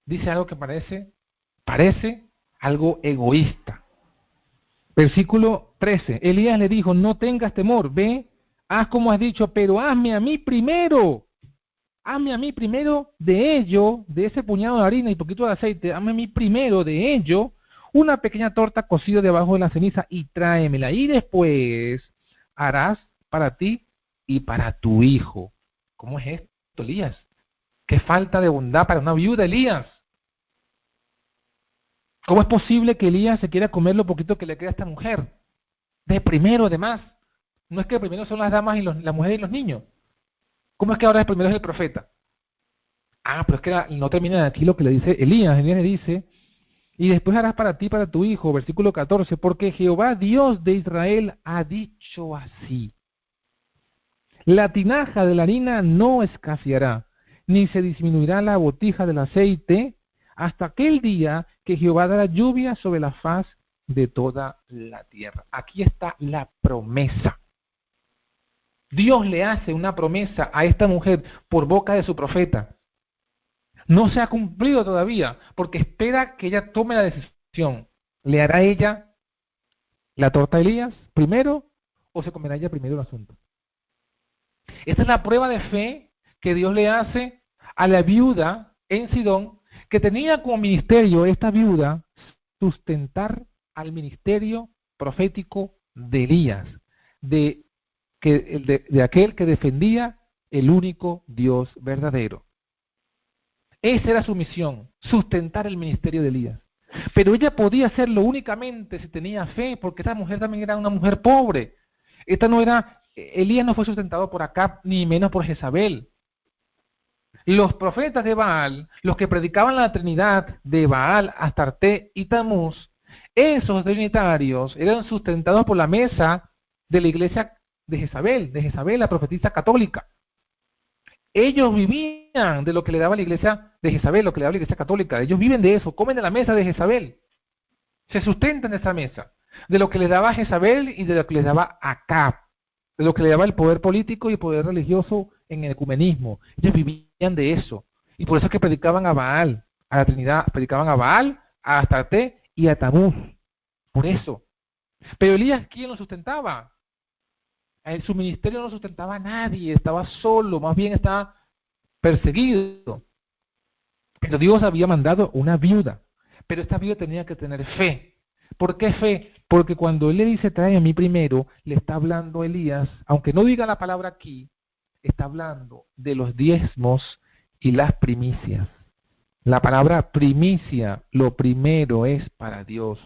dice algo que parece algo egoísta. Versículo 13. Elías le dijo, no tengas temor, ve, haz como has dicho, pero hazme a mí primero de ello, de ese puñado de harina y poquito de aceite, hazme a mí primero de ello, una pequeña torta cocida debajo de la ceniza y tráemela. Y después harás para ti y para tu hijo. ¿Cómo es esto, Elías? Qué falta de bondad para una viuda, Elías. ¿Cómo es posible que Elías se quiera comer lo poquito que le queda a esta mujer? De primero, además. No es que primero son las damas y la mujer y los niños. ¿Cómo es que ahora el primero es el profeta? Ah, pero es que no termina de aquí lo que le dice Elías. Elías le dice, y después harás para ti y para tu hijo, versículo 14, porque Jehová Dios de Israel ha dicho así. La tinaja de la harina no escaseará, ni se disminuirá la botija del aceite, hasta aquel día que Jehová dará lluvia sobre la faz de toda la tierra. Aquí está la promesa. Dios le hace una promesa a esta mujer por boca de su profeta. No se ha cumplido todavía, porque espera que ella tome la decisión. ¿Le hará ella la torta a Elías primero o se comerá ella primero el asunto? Esta es la prueba de fe que Dios le hace a la viuda en Sidón, que tenía como ministerio esta viuda sustentar al ministerio profético de Elías, de aquel que defendía el único Dios verdadero. Esa era su misión, sustentar el ministerio de Elías. Pero ella podía hacerlo únicamente si tenía fe, porque esta mujer también era una mujer pobre. Elías no fue sustentado por Acab, ni menos por Jezabel. Los profetas de Baal, los que predicaban la Trinidad de Baal, Astarté y Tamuz, esos trinitarios eran sustentados por la mesa de la iglesia de Jezabel, la profetisa católica. Ellos vivían de lo que le daba la iglesia de Jezabel, lo que le daba la iglesia católica. Ellos viven de eso, comen de la mesa de Jezabel. Se sustentan de esa mesa, de lo que les daba Jezabel y de lo que les daba Acab, de lo que le daba el poder político y el poder religioso en el ecumenismo. Ellos vivían de eso. Y por eso es que predicaban a Baal, a la Trinidad, predicaban a Baal, a Astarté y a Tamuz. Por eso. Pero Elías, ¿quién lo sustentaba? Su ministerio no lo sustentaba a nadie, estaba solo, más bien estaba perseguido. Pero Dios había mandado una viuda. Pero esta viuda tenía que tener fe. ¿Por qué fe? Porque cuando él le dice, trae a mí primero, le está hablando a Elías, aunque no diga la palabra aquí, está hablando de los diezmos y las primicias. La palabra primicia, lo primero es para Dios.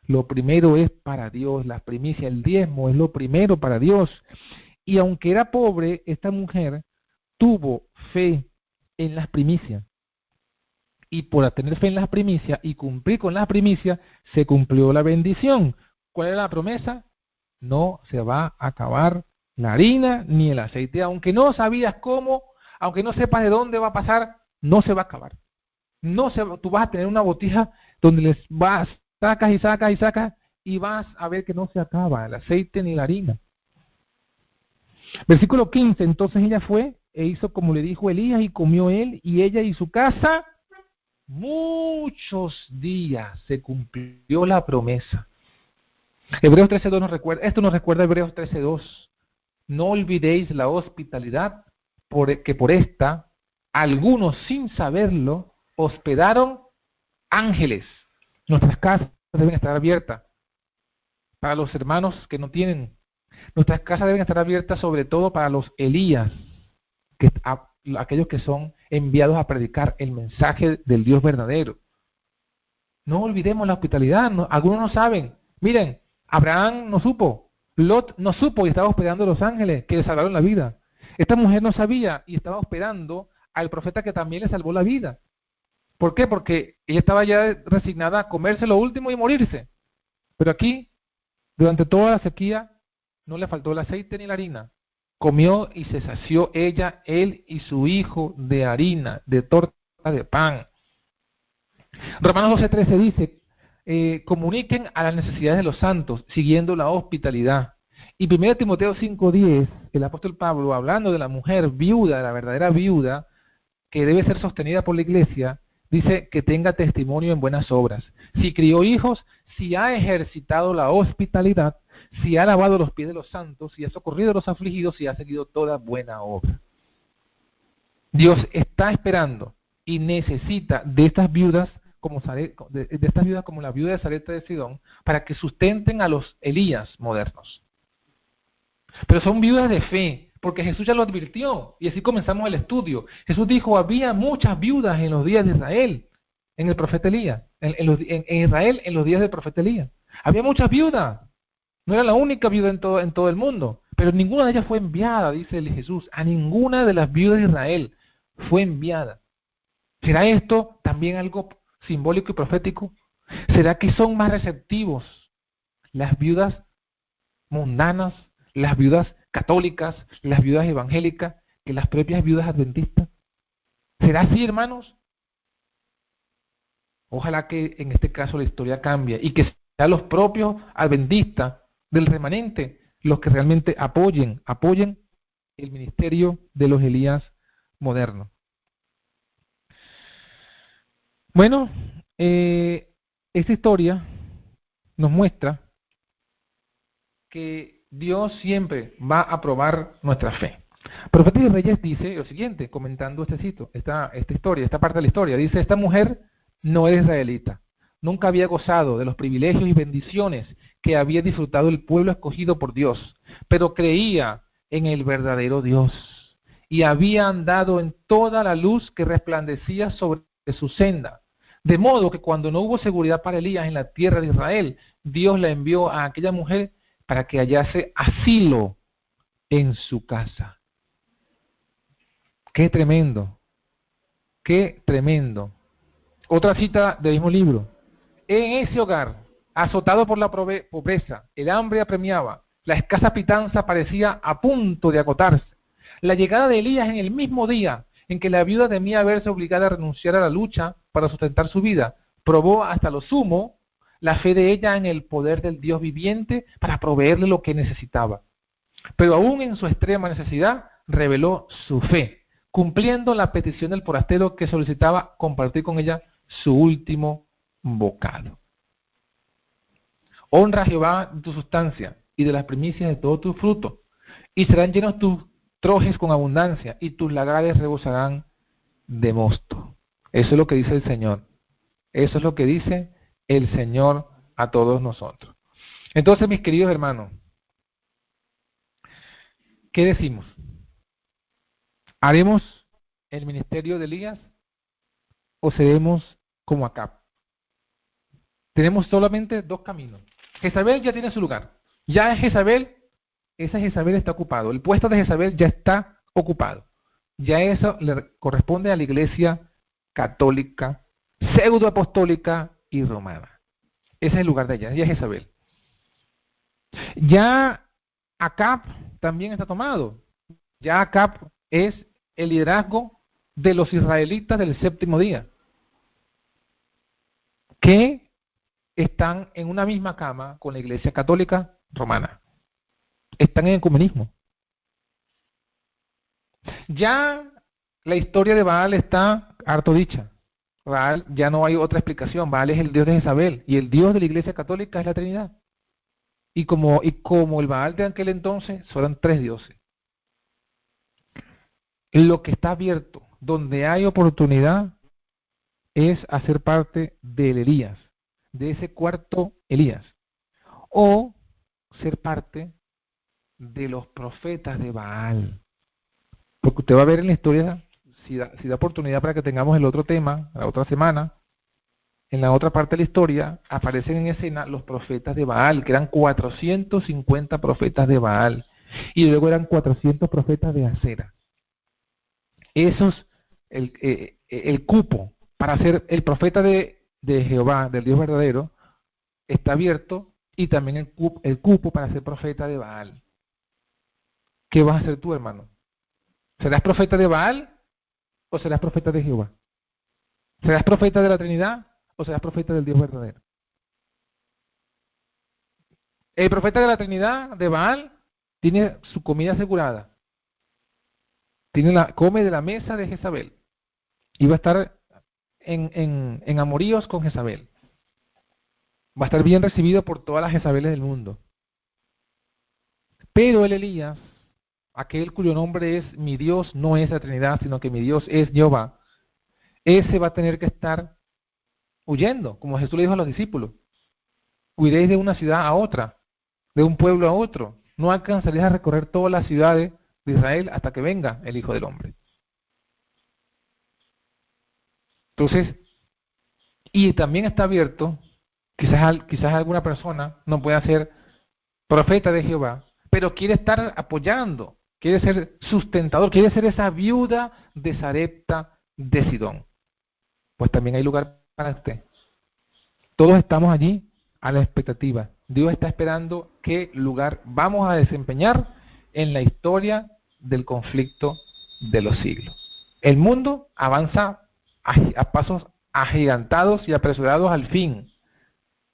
Lo primero es para Dios, la primicia, el diezmo es lo primero para Dios. Y aunque era pobre, esta mujer tuvo fe en las primicias. Y por tener fe en las primicias y cumplir con las primicias, se cumplió la bendición. ¿Cuál era la promesa? No se va a acabar la harina ni el aceite. Aunque no sabías cómo, aunque no sepas de dónde va a pasar, no se va a acabar. Tú vas a tener una botija donde les vas, sacas y sacas y sacas, y vas a ver que no se acaba el aceite ni la harina. Versículo 15, entonces ella fue e hizo como le dijo Elías, y comió él y ella y su casa muchos días. Se cumplió la promesa. Hebreos 13:2 nos recuerda, esto nos recuerda Hebreos 13:2. No olvidéis la hospitalidad, que por esta algunos sin saberlo hospedaron ángeles. Nuestras casas deben estar abiertas para los hermanos que no tienen. Nuestras casas deben estar abiertas sobre todo para los Elías, aquellos que son enviados a predicar el mensaje del Dios verdadero. No olvidemos la hospitalidad. Algunos no saben. Miren, Abraham no supo, Lot no supo y estaba hospedando a los ángeles que le salvaron la vida. Esta mujer no sabía y estaba hospedando al profeta que también le salvó la vida. ¿Por qué? Porque ella estaba ya resignada a comerse lo último y morirse. Pero aquí, durante toda la sequía, no le faltó el aceite ni la harina. Comió y se sació ella, él y su hijo de harina, de torta de pan. Romanos 12:13 dice, comuniquen a las necesidades de los santos, siguiendo la hospitalidad. Y 1 Timoteo 5:10, el apóstol Pablo, hablando de la mujer viuda, de la verdadera viuda, que debe ser sostenida por la iglesia, dice que tenga testimonio en buenas obras. Si crió hijos, si ha ejercitado la hospitalidad, si ha lavado los pies de los santos, si ha socorrido a los afligidos, si ha seguido toda buena obra. Dios está esperando y necesita de estas viudas como la viuda de Sarepta de Sidón para que sustenten a los Elías modernos. Pero son viudas de fe, porque Jesús ya lo advirtió, y así comenzamos el estudio. Jesús dijo, había muchas viudas en los días de Israel, en el profeta Elías, en Israel en los días del profeta Elías. Había muchas viudas, no era la única viuda en todo el mundo, pero ninguna de ellas fue enviada, dice Jesús, a ninguna de las viudas de Israel fue enviada. ¿Será esto también algo simbólico y profético? ¿Será que son más receptivos las viudas mundanas, las viudas católicas, las viudas evangélicas, que las propias viudas adventistas? ¿Será así, hermanos? Ojalá que en este caso la historia cambie y que sean los propios adventistas del remanente los que realmente apoyen el ministerio de los Elías modernos. Bueno, esta historia nos muestra que Dios siempre va a probar nuestra fe. Profeta de Reyes dice lo siguiente, comentando esta historia, esta parte de la historia. Dice, esta mujer no era israelita, nunca había gozado de los privilegios y bendiciones que había disfrutado el pueblo escogido por Dios, pero creía en el verdadero Dios y había andado en toda la luz que resplandecía sobre su senda. De modo que cuando no hubo seguridad para Elías en la tierra de Israel, Dios la envió a aquella mujer para que hallase asilo en su casa. ¡Qué tremendo! ¡Qué tremendo! Otra cita del mismo libro. En ese hogar, azotado por la pobreza, el hambre apremiaba, la escasa pitanza parecía a punto de agotarse. La llegada de Elías en el mismo día en que la viuda temía verse obligada a renunciar a la lucha para sustentar su vida, probó hasta lo sumo la fe de ella en el poder del Dios viviente para proveerle lo que necesitaba. Pero aún en su extrema necesidad, reveló su fe, cumpliendo la petición del forastero que solicitaba compartir con ella su último bocado. Honra a Jehová de tu sustancia y de las primicias de todo tu fruto, y serán llenos tus trojes con abundancia, y tus lagares rebosarán de mosto. Eso es lo que dice el Señor. Eso es lo que dice el Señor a todos nosotros. Entonces, mis queridos hermanos, ¿qué decimos? ¿Haremos el ministerio de Elías o seremos como Acab? Tenemos solamente dos caminos. Jezabel ya tiene su lugar. Ya es Jezabel, esa Jezabel está ocupado. El puesto de Jezabel ya está ocupado. Ya eso le corresponde a la iglesia católica, pseudoapostólica y romana. Ese es el lugar de ella, ella es Jezabel. Ya Acab también está tomado. Ya Acab es el liderazgo de los israelitas del séptimo día, que están en una misma cama con la iglesia católica romana. Están en ecumenismo. Ya la historia de Baal está harto dicha. Baal, ya no hay otra explicación. Baal es el dios de Jezabel y el dios de la iglesia católica es la Trinidad. Y como el Baal de aquel entonces, son tres dioses. Lo que está abierto, donde hay oportunidad, es hacer parte del Elías, de ese cuarto Elías, o ser parte de los profetas de Baal. Porque usted va a ver en la historia, si da oportunidad para que tengamos el otro tema, la otra semana, en la otra parte de la historia, aparecen en escena los profetas de Baal, que eran 450 profetas de Baal, y luego eran 400 profetas de Acera. Esos, el cupo para ser el profeta de Jehová, del Dios verdadero, está abierto, y también el cupo para ser profeta de Baal. ¿Qué vas a hacer tú, hermano? ¿Serás profeta de Baal o serás profeta de Jehová? ¿Serás profeta de la Trinidad o serás profeta del Dios verdadero? El profeta de la Trinidad, de Baal, tiene su comida asegurada, come de la mesa de Jezabel, y va a estar en amoríos con Jezabel. Va a estar bien recibido por todas las Jezabeles del mundo. Pero el Elías, aquel cuyo nombre es mi Dios, no es la Trinidad, sino que mi Dios es Jehová, ese va a tener que estar huyendo, como Jesús le dijo a los discípulos. Huiréis de una ciudad a otra, de un pueblo a otro. No alcanzaréis a recorrer todas las ciudades de Israel hasta que venga el Hijo del Hombre. Entonces, y también está abierto, quizás alguna persona no pueda ser profeta de Jehová, pero quiere estar apoyando, quiere ser sustentador, quiere ser esa viuda de Sarepta de Sidón. Pues también hay lugar para usted. Todos estamos allí a la expectativa. Dios está esperando qué lugar vamos a desempeñar en la historia del conflicto de los siglos. El mundo avanza a pasos agigantados y apresurados al fin.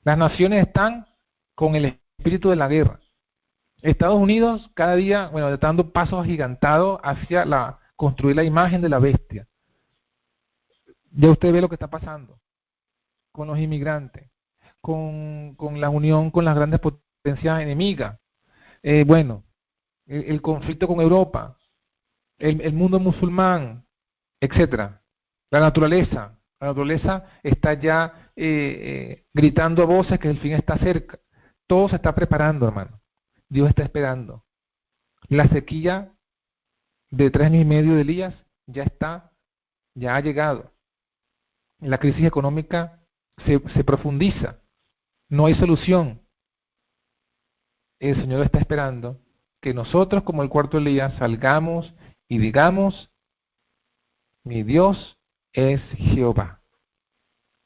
Las naciones están con el espíritu de la guerra. Estados Unidos cada día, está dando pasos agigantados hacia construir la imagen de la bestia. Ya usted ve lo que está pasando con los inmigrantes, con la unión con las grandes potencias enemigas. El conflicto con Europa, el mundo musulmán, etcétera. La naturaleza está ya gritando a voces que el fin está cerca. Todo se está preparando, hermano. Dios está esperando. La sequía de 3 años y medio de Elías ya ha llegado. La crisis económica se profundiza. No hay solución. El Señor está esperando que nosotros, como el cuarto Elías, salgamos y digamos: mi Dios es Jehová.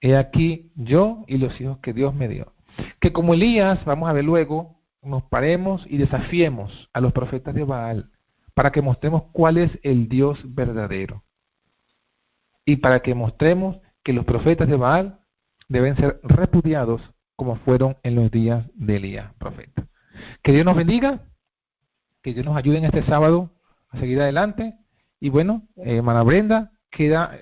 He aquí yo y los hijos que Dios me dio. Que como Elías, vamos a ver luego, nos paremos y desafiemos a los profetas de Baal para que mostremos cuál es el Dios verdadero. Y para que mostremos que los profetas de Baal deben ser repudiados como fueron en los días de Elías, profeta. Que Dios nos bendiga, que Dios nos ayude en este sábado a seguir adelante. Y hermana Brenda, queda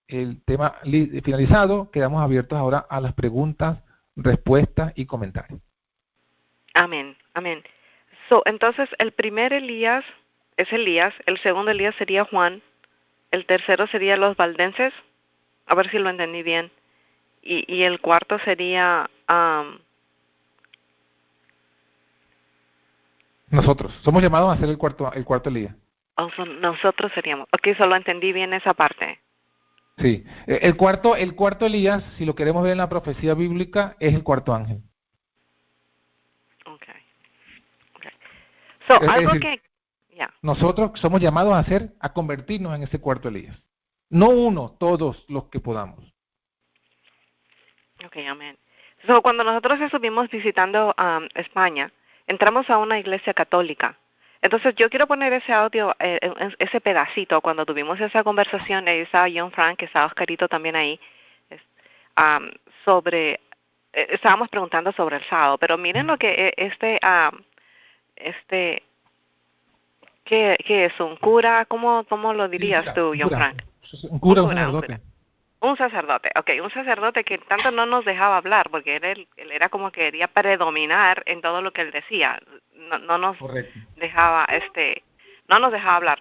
el tema finalizado. Quedamos abiertos ahora a las preguntas, respuestas y comentarios. Amén, amén. Entonces, el primer Elías es Elías, el segundo Elías sería Juan, el tercero sería los valdenses, a ver si lo entendí bien, y el cuarto sería... Nosotros somos llamados a ser el cuarto Elías. Nosotros seríamos. Ok, solo entendí bien esa parte. Sí, el cuarto Elías, si lo queremos ver en la profecía bíblica, es el cuarto ángel. Okay. Algo decir, que... Nosotros somos llamados a convertirnos en ese cuarto Elías. No uno, todos los que podamos. Ok, amén. Cuando nosotros estuvimos visitando España, entramos a una iglesia católica. Entonces yo quiero poner ese audio, ese pedacito, cuando tuvimos esa conversación, ahí estaba John Frank, estaba Oscarito también ahí, estábamos preguntando sobre el sábado, pero miren lo que ¿qué es? ¿Un cura? ¿Cómo lo dirías tú, John Frank? Un cura, un sacerdote. Un sacerdote, un sacerdote que tanto no nos dejaba hablar, porque él era como que quería predominar en todo lo que él decía, no nos dejaba hablar,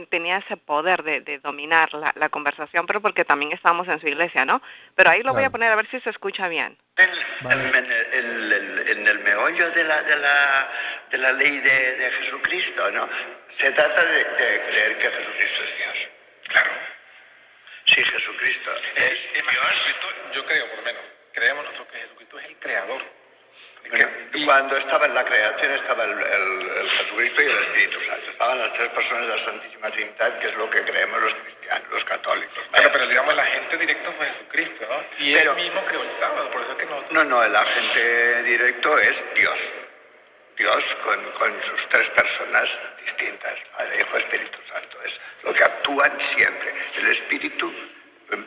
tenía ese poder de dominar la conversación, pero porque también estábamos en su iglesia, ¿no? Pero ahí lo voy a poner a ver si se escucha bien. En el meollo de la ley de Jesucristo, ¿no? Se trata de creer que Jesucristo es Dios. Claro. Sí, Jesucristo es Dios. Yo creo, por lo menos, creemos nosotros que Jesucristo es el creador. Cuando estaba en la creación estaba el Jesucristo y el Espíritu Santo. Estaban las tres personas de la Santísima Trinidad, que es lo que creemos los cristianos, los católicos. Pero digamos, el agente directo fue Jesucristo, ¿no? Y él mismo creó el sábado, por eso es que nosotros... No, el agente directo es Dios. Dios con sus tres personas distintas, Padre, Hijo, Espíritu Santo. Es lo que actúan siempre. El Espíritu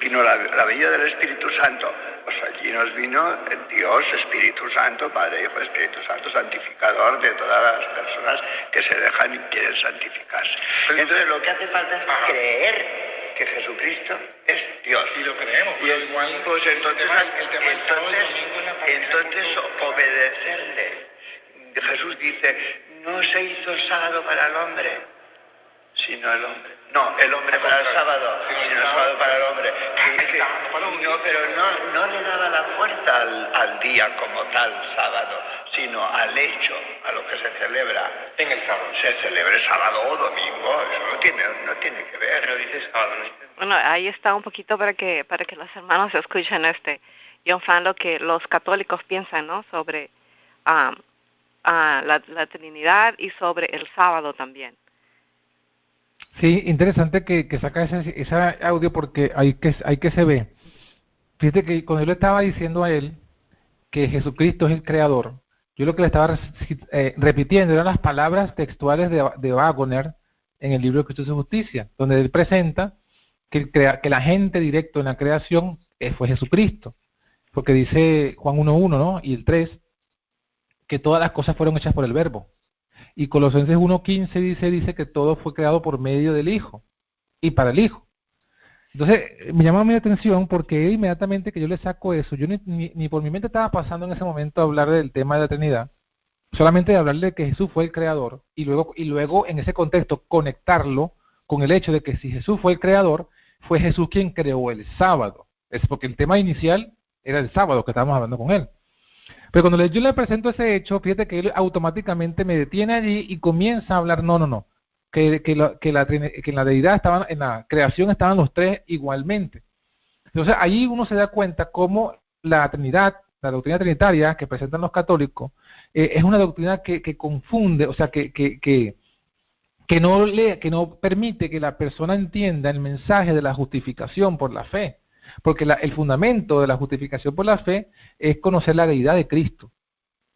vino la venida del Espíritu Santo, pues allí nos vino Dios, Espíritu Santo, Padre, Hijo, Espíritu Santo, santificador de todas las personas que se dejan y quieren santificarse. Entonces lo que hace falta es creer que Jesucristo es Dios. Y lo creemos, y igual, pues entonces obedecerle. Jesús dice, no se hizo sábado para el hombre, sino el hombre. No, el hombre para el sábado, sino el sábado para el hombre. No, pero no le daba la fuerza al día como tal, sábado, sino al hecho, a lo que se celebra en el sábado. Se celebra sábado o domingo, eso no tiene que ver. Pero dice sábado, ¿no? Bueno, ahí está un poquito para que los hermanos escuchen John Fan, lo que los católicos piensan, ¿no? Sobre la Trinidad y sobre el sábado también. Sí, interesante que saca ese audio porque hay que se ve. Fíjate que cuando yo le estaba diciendo a él que Jesucristo es el creador, yo lo que le estaba repitiendo eran las palabras textuales de Wagner en el libro de Cristo y su Justicia, donde él presenta que el agente directo en la creación fue Jesucristo, porque dice Juan 1.1, ¿no? Y el 3, que todas las cosas fueron hechas por el Verbo. Y Colosenses 1.15 dice que todo fue creado por medio del Hijo y para el Hijo. Entonces, me llama mi atención porque inmediatamente que yo le saco eso, yo ni por mi mente estaba pasando en ese momento a hablar del tema de la Trinidad, solamente de hablarle de que Jesús fue el creador y luego en ese contexto conectarlo con el hecho de que si Jesús fue el creador, fue Jesús quien creó el sábado. Es porque el tema inicial era el sábado que estábamos hablando con él. Pero cuando yo le presento ese hecho, fíjate que él automáticamente me detiene allí y comienza a hablar, no, que en la deidad estaban, en la creación estaban los tres igualmente. Entonces allí uno se da cuenta cómo la Trinidad, la doctrina trinitaria que presentan los católicos, es una doctrina que confunde, o sea, que no permite que la persona entienda el mensaje de la justificación por la fe. Porque el fundamento de la justificación por la fe es conocer la deidad de Cristo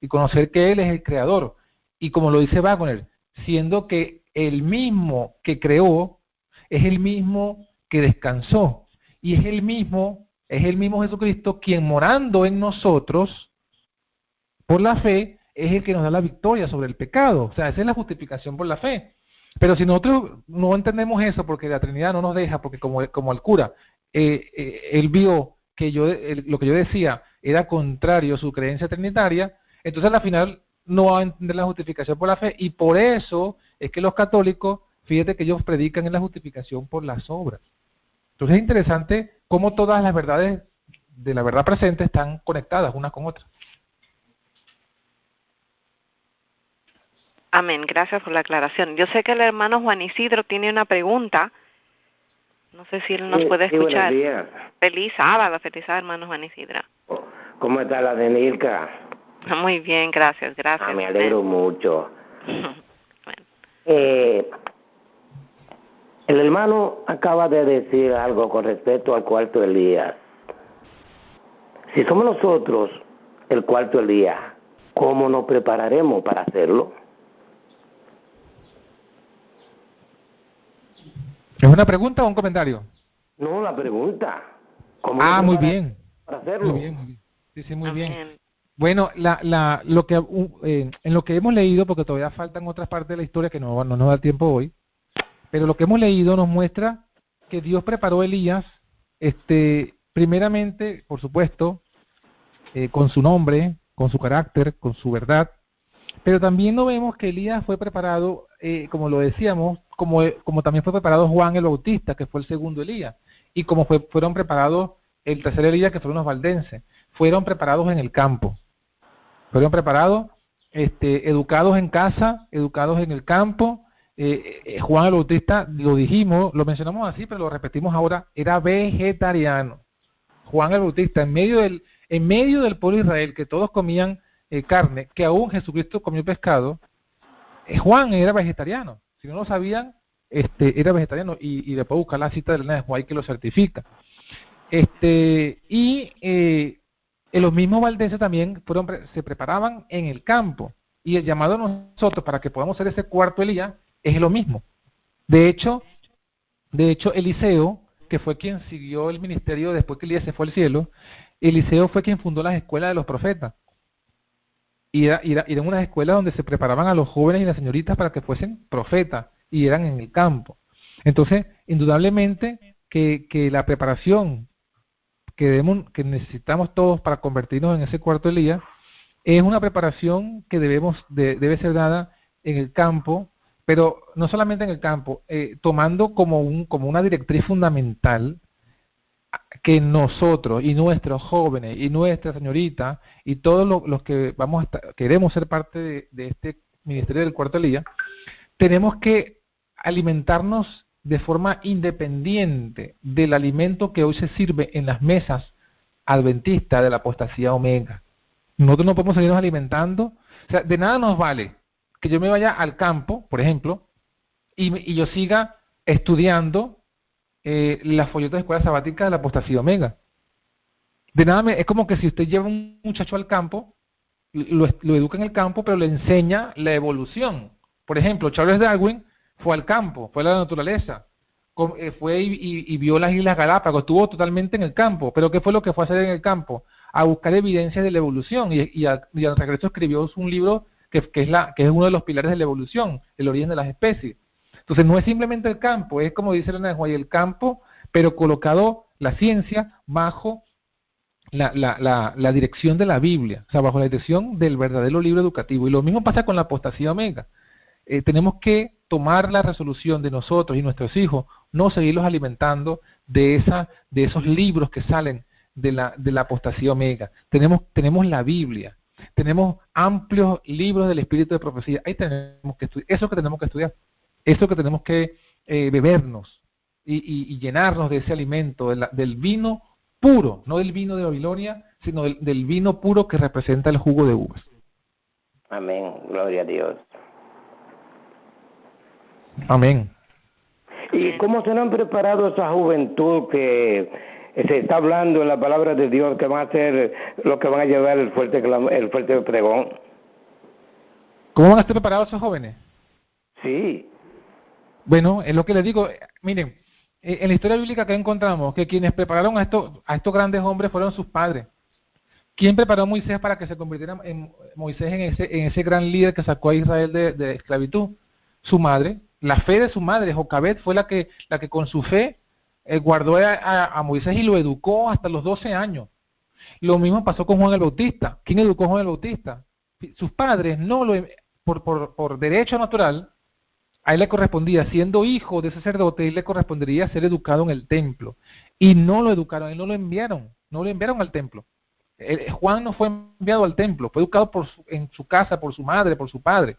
y conocer que Él es el creador. Y como lo dice Wagner, siendo que el mismo que creó es el mismo que descansó y es el mismo Jesucristo quien morando en nosotros por la fe es el que nos da la victoria sobre el pecado. O sea, esa es la justificación por la fe. Pero si nosotros no entendemos eso porque la Trinidad no nos deja, porque como el cura, él vio que lo que yo decía era contrario a su creencia trinitaria, entonces al final no va a entender la justificación por la fe, y por eso es que los católicos, fíjate que ellos predican en la justificación por las obras. Entonces es interesante cómo todas las verdades de la verdad presente están conectadas unas con otras. Amén, gracias por la aclaración. Yo sé que el hermano Juan Isidro tiene una pregunta. No sé si él nos puede escuchar. Buenos días. Feliz sábado, hermano Juan Isidro. ¿Cómo está la Denilka? Muy bien, gracias. Me alegro mucho. Bueno. El hermano acaba de decir algo con respecto al cuarto Elías. Si somos nosotros el cuarto Elías, ¿cómo nos prepararemos para hacerlo? ¿Es una pregunta o un comentario? No, la pregunta. ¿Cómo muy bien. Para hacerlo? Muy bien. Sí, muy Amén. bien. Bueno, en lo que hemos leído, porque todavía faltan otras partes de la historia que no nos da tiempo hoy, pero lo que hemos leído nos muestra que Dios preparó a Elías, primeramente, por supuesto, con su nombre, con su carácter, con su verdad, pero también no vemos que Elías fue preparado, como lo decíamos, como también fue preparado Juan el Bautista, que fue el segundo Elías, y como fueron preparados el tercer Elías, que fueron los valdenses, fueron preparados en el campo, fueron preparados, educados en casa, educados en el campo. Juan el Bautista, lo dijimos, lo mencionamos así, pero lo repetimos ahora, era vegetariano. Juan el Bautista, en medio del pueblo de Israel, que todos comían carne, que aún Jesucristo comió pescado, Juan era vegetariano. Si no lo sabían, era vegetariano, y después buscar la cita de Elena de Juan que lo certifica. Los mismos valdenses también se preparaban en el campo, y el llamado a nosotros para que podamos ser ese cuarto Elías es lo mismo. De hecho Eliseo que fue quien siguió el ministerio después que Elías se fue al cielo. Eliseo fue quien fundó las escuelas de los profetas. Y eran unas escuelas donde se preparaban a los jóvenes y las señoritas para que fuesen profetas, y eran en el campo. Entonces, indudablemente que la preparación que necesitamos todos para convertirnos en ese cuarto Elías es una preparación que debe ser dada en el campo, pero no solamente en el campo, tomando como una directriz fundamental que nosotros y nuestros jóvenes y nuestras señoritas y todos los que queremos ser parte de este ministerio del cuarto Elías, tenemos que alimentarnos de forma independiente del alimento que hoy se sirve en las mesas adventistas de la apostasía omega. Nosotros no podemos seguirnos alimentando, o sea, de nada nos vale que yo me vaya al campo, por ejemplo, y yo siga estudiando las folletas de escuela sabática de la apostasía omega. De nada es como que si usted lleva un muchacho al campo, lo educa en el campo, pero le enseña la evolución. Por ejemplo, Charles Darwin fue al campo, fue a la naturaleza, fue y vio las Islas Galápagos, estuvo totalmente en el campo. Pero ¿qué fue lo que fue a hacer en el campo? A buscar evidencias de la evolución, y al regreso escribió un libro que es uno de los pilares de la evolución, el origen de las especies. Entonces no es simplemente el campo, es como dice Elena de White, el campo, pero colocado la ciencia bajo la dirección de la Biblia, o sea, bajo la dirección del verdadero libro educativo. Y lo mismo pasa con la apostasía omega. Tenemos que tomar la resolución de nosotros y nuestros hijos, no seguirlos alimentando de esos libros que salen de la apostasía omega. Tenemos la Biblia, tenemos amplios libros del espíritu de profecía. Ahí tenemos que estudiar, eso que tenemos que estudiar, eso que tenemos que bebernos y llenarnos de ese alimento, del vino puro, no del vino de Babilonia, sino del vino puro que representa el jugo de uvas. Amén, gloria a Dios. Amén. ¿Y cómo se han preparado esa juventud que se está hablando en la palabra de Dios que van a ser los que van a llevar el fuerte pregón? ¿Cómo van a estar preparados esos jóvenes? Sí. Bueno, es lo que les digo. Miren, en la historia bíblica que encontramos que quienes prepararon a estos grandes hombres fueron sus padres. ¿Quién preparó a Moisés para que se convirtiera en ese gran líder que sacó a Israel de esclavitud? Su madre. La fe de su madre, Jocabed, fue la que con su fe guardó a Moisés y lo educó hasta los 12 años. Lo mismo pasó con Juan el Bautista. ¿Quién educó a Juan el Bautista? Sus padres, por derecho natural, a él le correspondía, siendo hijo de sacerdote, él le correspondería ser educado en el templo. Y no lo educaron, él no lo enviaron al templo. Juan no fue enviado al templo, fue educado en su casa, por su madre, por su padre.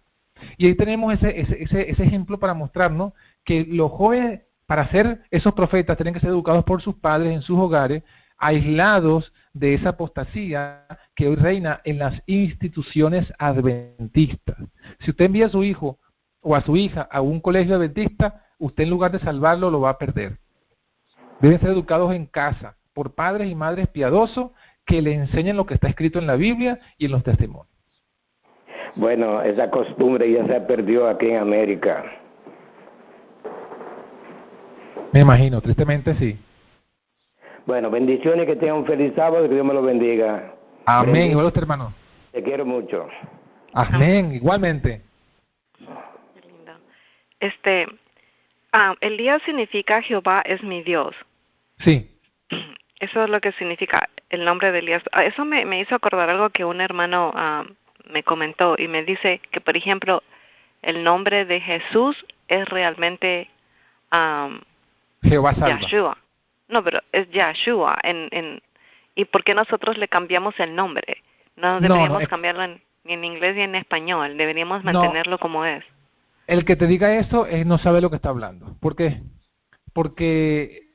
Y ahí tenemos ese ejemplo para mostrarnos que los jóvenes, para ser esos profetas, tienen que ser educados por sus padres en sus hogares, aislados de esa apostasía que hoy reina en las instituciones adventistas. Si usted envía a su hijo o a su hija a un colegio adventista, usted en lugar de salvarlo lo va a perder. Deben ser educados en casa por padres y madres piadosos que le enseñen lo que está escrito en la Biblia y en los testimonios. Bueno, esa costumbre ya se perdió aquí en América. Me imagino, tristemente sí. Bueno, bendiciones, que tengan un feliz sábado, que Dios me lo bendiga. Amén, igual usted, hermano. Te quiero mucho. Amén, igualmente. Qué lindo. Elías significa Jehová es mi Dios. Sí. Eso es lo que significa el nombre de Elías. Eso me hizo acordar algo que un hermano me comentó y me dice que, por ejemplo, el nombre de Jesús es realmente Jehová salva. Yahshua. No, pero es Yahshua. ¿Y por qué nosotros le cambiamos el nombre? No deberíamos cambiarlo ni en inglés ni en español. Deberíamos mantenerlo como es. El que te diga eso no sabe lo que está hablando. ¿Por qué? Porque,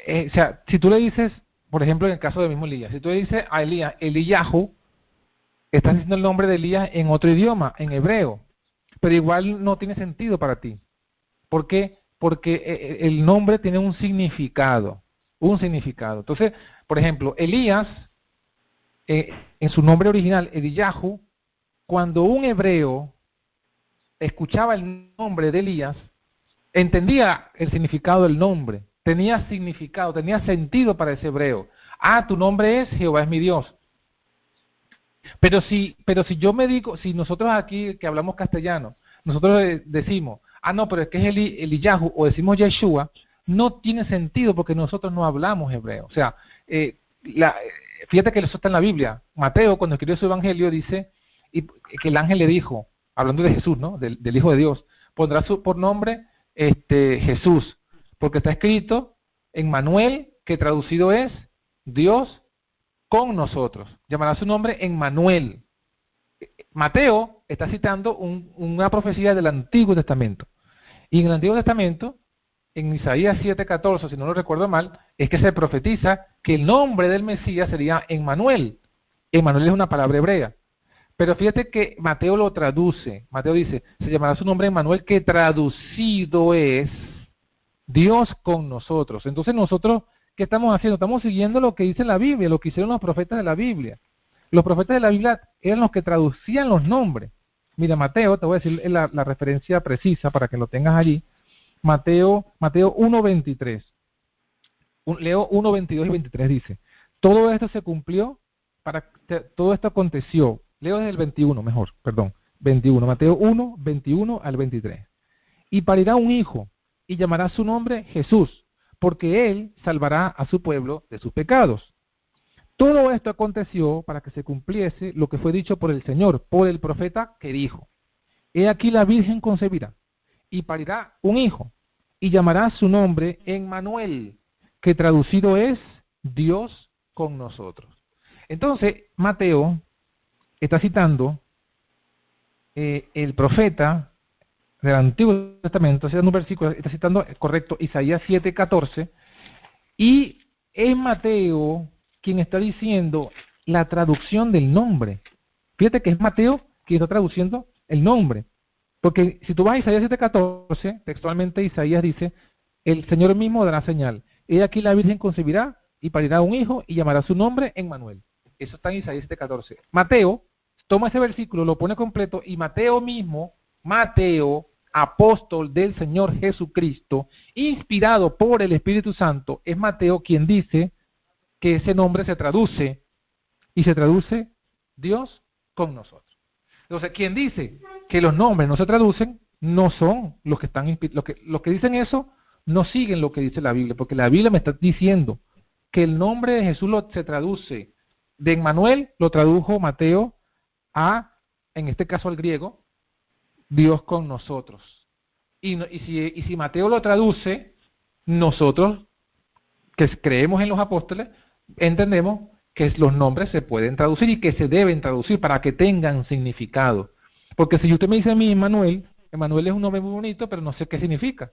o sea, si tú le dices, por ejemplo, en el caso del mismo Elías, si tú le dices a Elías, Eliyahu, estás diciendo el nombre de Elías en otro idioma, en hebreo, pero igual no tiene sentido para ti. ¿Por qué? Porque el nombre tiene un significado. Entonces, por ejemplo, Elías, en su nombre original, Eliyahu, cuando un hebreo escuchaba el nombre de Elías, entendía el significado del nombre, tenía significado, tenía sentido para ese hebreo. Ah, tu nombre es Jehová es mi Dios. Pero si yo me digo, si nosotros aquí que hablamos castellano, nosotros decimos, ah, no, pero es que es Eliyahu, o decimos Yeshua, no tiene sentido porque nosotros no hablamos hebreo. O sea, fíjate que eso está en la Biblia. Mateo, cuando escribió su evangelio, dice que el ángel le dijo, hablando de Jesús, ¿no? Del Hijo de Dios, pondrá por nombre Jesús, porque está escrito en Manuel, que traducido es Dios con nosotros. Llamará su nombre Emmanuel. Mateo está citando una profecía del Antiguo Testamento. Y en el Antiguo Testamento, en Isaías 7:14, si no lo recuerdo mal, es que se profetiza que el nombre del Mesías sería Emmanuel. Emmanuel es una palabra hebrea. Pero fíjate que Mateo lo traduce. Mateo dice, se llamará su nombre Emmanuel, que traducido es Dios con nosotros. Entonces nosotros, ¿qué estamos haciendo? Estamos siguiendo lo que dice la Biblia, lo que hicieron los profetas de la Biblia. Los profetas de la Biblia eran los que traducían los nombres. Mira, Mateo, te voy a decir la referencia precisa para que lo tengas allí. Mateo 1:23. Leo 1:22 y 23 dice, todo esto se cumplió, todo esto aconteció. Leo desde el 21, mejor, perdón. 21, Mateo 1, 21 al 23. Y parirá un hijo, y llamará su nombre Jesús, porque él salvará a su pueblo de sus pecados. Todo esto aconteció para que se cumpliese lo que fue dicho por el Señor, por el profeta que dijo, he aquí la Virgen concebirá, y parirá un hijo, y llamará su nombre Emmanuel, que traducido es Dios con nosotros. Entonces, Mateo está citando el profeta del Antiguo Testamento, está citando un versículo, está citando, correcto, Isaías 7:14, y es Mateo quien está diciendo la traducción del nombre. Fíjate que es Mateo quien está traduciendo el nombre. Porque si tú vas a Isaías 7:14, textualmente Isaías dice, el Señor mismo dará señal. He aquí la Virgen concebirá y parirá un hijo y llamará su nombre Emmanuel. Eso está en Isaías 7:14. Mateo toma ese versículo, lo pone completo y Mateo mismo, Mateo, apóstol del Señor Jesucristo, inspirado por el Espíritu Santo, es Mateo quien dice que ese nombre se traduce y se traduce Dios con nosotros. Entonces, quien dice que los nombres no se traducen, no son los que están los que dicen eso, no siguen lo que dice la Biblia, porque la Biblia me está diciendo que el nombre de Jesús se traduce de Emmanuel, lo tradujo Mateo en este caso al griego, Dios con nosotros. Y si Mateo lo traduce, nosotros que creemos en los apóstoles, entendemos que los nombres se pueden traducir y que se deben traducir para que tengan significado. Porque si usted me dice a mí Emmanuel es un nombre muy bonito, pero no sé qué significa.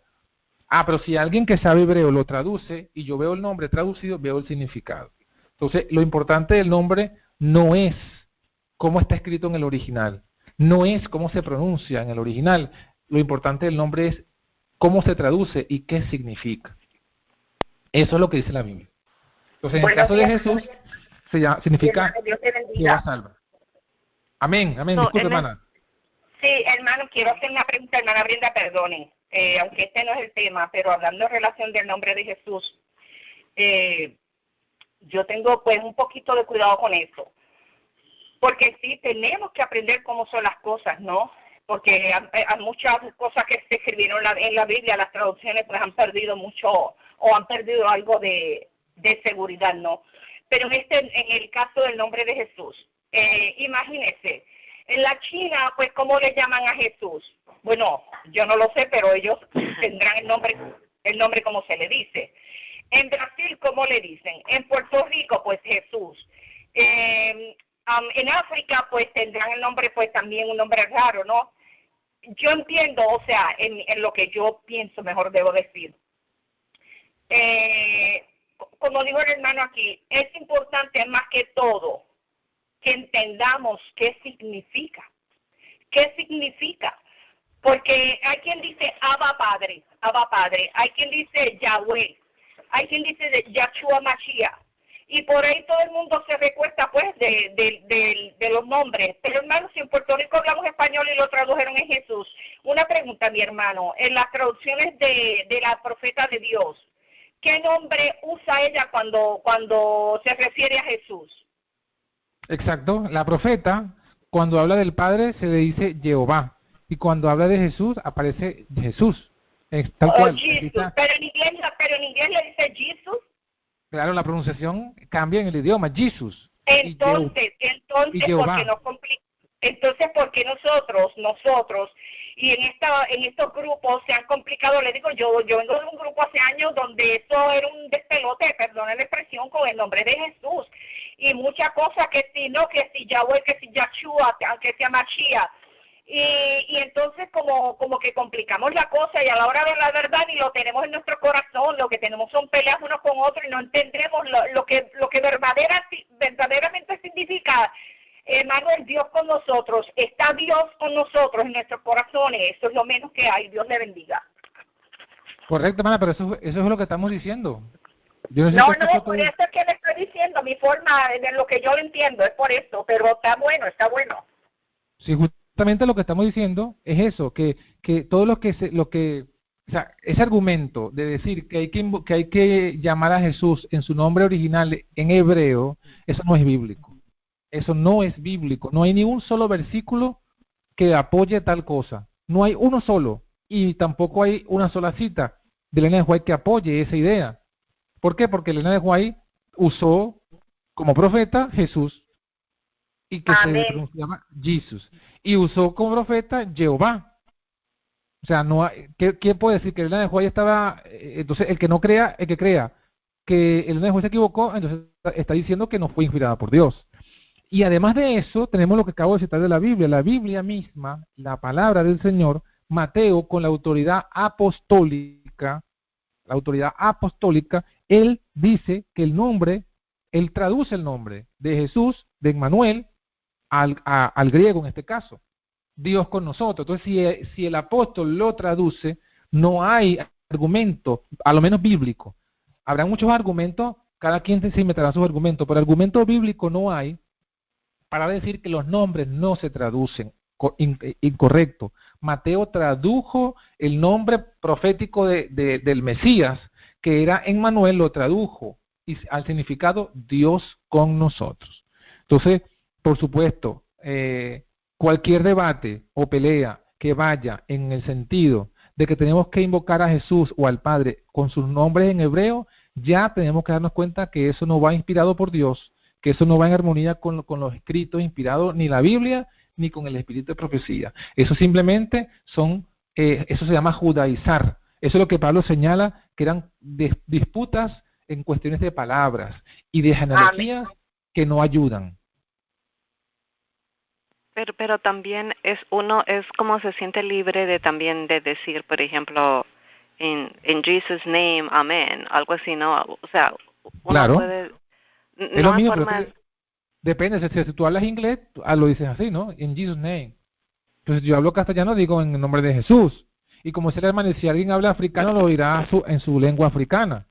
Ah, pero si alguien que sabe hebreo lo traduce y yo veo el nombre traducido, veo el significado. Entonces, lo importante del nombre no es cómo está escrito en el original, no es cómo se pronuncia en el original. Lo importante del nombre es cómo se traduce y qué significa. Eso es lo que dice la Biblia. Entonces, en el caso de Jesús, significa Jehová salva. Amén, amén. Disculpe, hermana. Sí, hermano, quiero hacer una pregunta, hermana Brenda, perdone, aunque este no es el tema, pero hablando en relación del nombre de Jesús, yo tengo pues un poquito de cuidado con eso, porque sí tenemos que aprender cómo son las cosas, ¿no? Porque hay muchas cosas que se escribieron en la Biblia, las traducciones pues han perdido mucho o han perdido algo de seguridad, ¿no? Pero en el caso del nombre de Jesús, imagínense, en la China, pues, ¿cómo le llaman a Jesús? Bueno, yo no lo sé, pero ellos tendrán el nombre como se le dice. En Brasil, ¿cómo le dicen? En Puerto Rico, pues, Jesús. En África, pues, tendrán el nombre, pues, también un nombre raro, ¿no? Yo entiendo, o sea, en lo que yo pienso, mejor debo decir. Como dijo el hermano aquí, es importante más que todo que entendamos qué significa. ¿Qué significa? Porque hay quien dice Abba Padre, hay quien dice Yahweh, hay quien dice Yahshua Mashiach, y por ahí todo el mundo se recuesta pues de los nombres. Pero hermano, si en Puerto Rico hablamos español y lo tradujeron en Jesús, una pregunta, mi hermano, en las traducciones de la profeta de Dios, ¿qué nombre usa ella cuando se refiere a Jesús? Exacto. La profeta, cuando habla del Padre, se le dice Jehová. Y cuando habla de Jesús, aparece Jesús. Tal cual. Jesus. Pero en inglés le dice Jesus. Claro, la pronunciación cambia en el idioma, Jesus. Entonces, ¿por qué nosotros, y en estos grupos se han complicado? Le digo, yo vengo de un grupo hace años donde eso era un despelote, perdone la expresión, con el nombre de Jesús, y muchas cosas que si Yahweh, que si Yahshua, que sea Mashiach, y entonces como que complicamos la cosa, y a la hora de la verdad ni lo tenemos en nuestro corazón, lo que tenemos son peleas unos con otros y no entendemos lo que verdaderamente significa. Hermano, el Dios con nosotros, está Dios con nosotros en nuestros corazones, eso es lo menos que hay. Dios le bendiga. Correcto, hermana, pero eso es lo que estamos diciendo. No, por eso es que le estoy diciendo, mi forma, de lo que yo lo entiendo, es por eso, pero está bueno. Sí, justamente lo que estamos diciendo es eso, que todo lo que o sea, ese argumento de decir que hay que llamar a Jesús en su nombre original en hebreo, eso no es bíblico. Eso no es bíblico. No hay ni un solo versículo que apoye tal cosa. No hay uno solo. Y tampoco hay una sola cita de Elena de White que apoye esa idea. ¿Por qué? Porque Elena de White usó como profeta Jesús y que Amén. se pronunciaba Jesus. Y usó como profeta Jehová. O sea, no hay, ¿qué puede decir? Que Elena de White estaba... entonces, el que crea que Elena de White se equivocó, entonces está diciendo que no fue inspirada por Dios. Y además de eso, tenemos lo que acabo de citar de la Biblia misma, la palabra del Señor, Mateo, con la autoridad apostólica, él dice que él traduce el nombre de Jesús, de Emmanuel, al griego en este caso, Dios con nosotros. Entonces, si el apóstol lo traduce, no hay argumento, a lo menos bíblico. Habrá muchos argumentos, cada quien se inventará sus argumentos, pero argumento bíblico no hay para decir que los nombres no se traducen incorrecto. Mateo tradujo el nombre profético del Mesías, que era Emmanuel, lo tradujo al significado Dios con nosotros. Entonces, por supuesto, cualquier debate o pelea que vaya en el sentido de que tenemos que invocar a Jesús o al Padre con sus nombres en hebreo, ya tenemos que darnos cuenta que eso no va inspirado por Dios, que eso no va en armonía con los escritos inspirados, ni la Biblia, ni con el espíritu de profecía. Eso simplemente eso se llama judaizar. Eso es lo que Pablo señala, que eran disputas en cuestiones de palabras y de genealogías que no ayudan. Pero también es como se siente libre también de decir, por ejemplo, en Jesus' name, amén, algo así, ¿no? O sea, uno claro. puede... Es lo mismo, pero depende, si tú hablas inglés, lo dices así, ¿no? In Jesus' name. Entonces, yo hablo castellano, digo en el nombre de Jesús. Y como decía el hermano, si alguien habla africano, lo dirá en su lengua africana.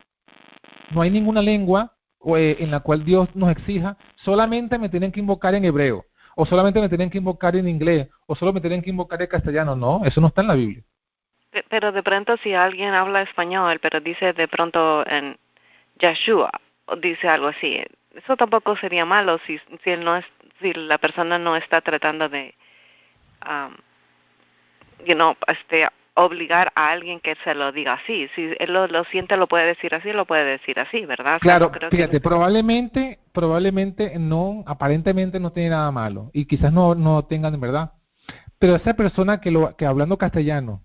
No hay ninguna lengua en la cual Dios nos exija, solamente me tienen que invocar en hebreo, o solamente me tienen que invocar en inglés, o solo me tienen que invocar en castellano. No, eso no está en la Biblia. Pero de pronto si alguien habla español, pero dice de pronto en Yahshua, o dice algo así, eso tampoco sería malo si la persona no está tratando de obligar a alguien que se lo diga así. Si él lo siente, lo puede decir así, ¿verdad? Claro, o sea, no fíjate, probablemente no, aparentemente no tiene nada malo, y quizás no tengan en verdad, pero esa persona que hablando castellano,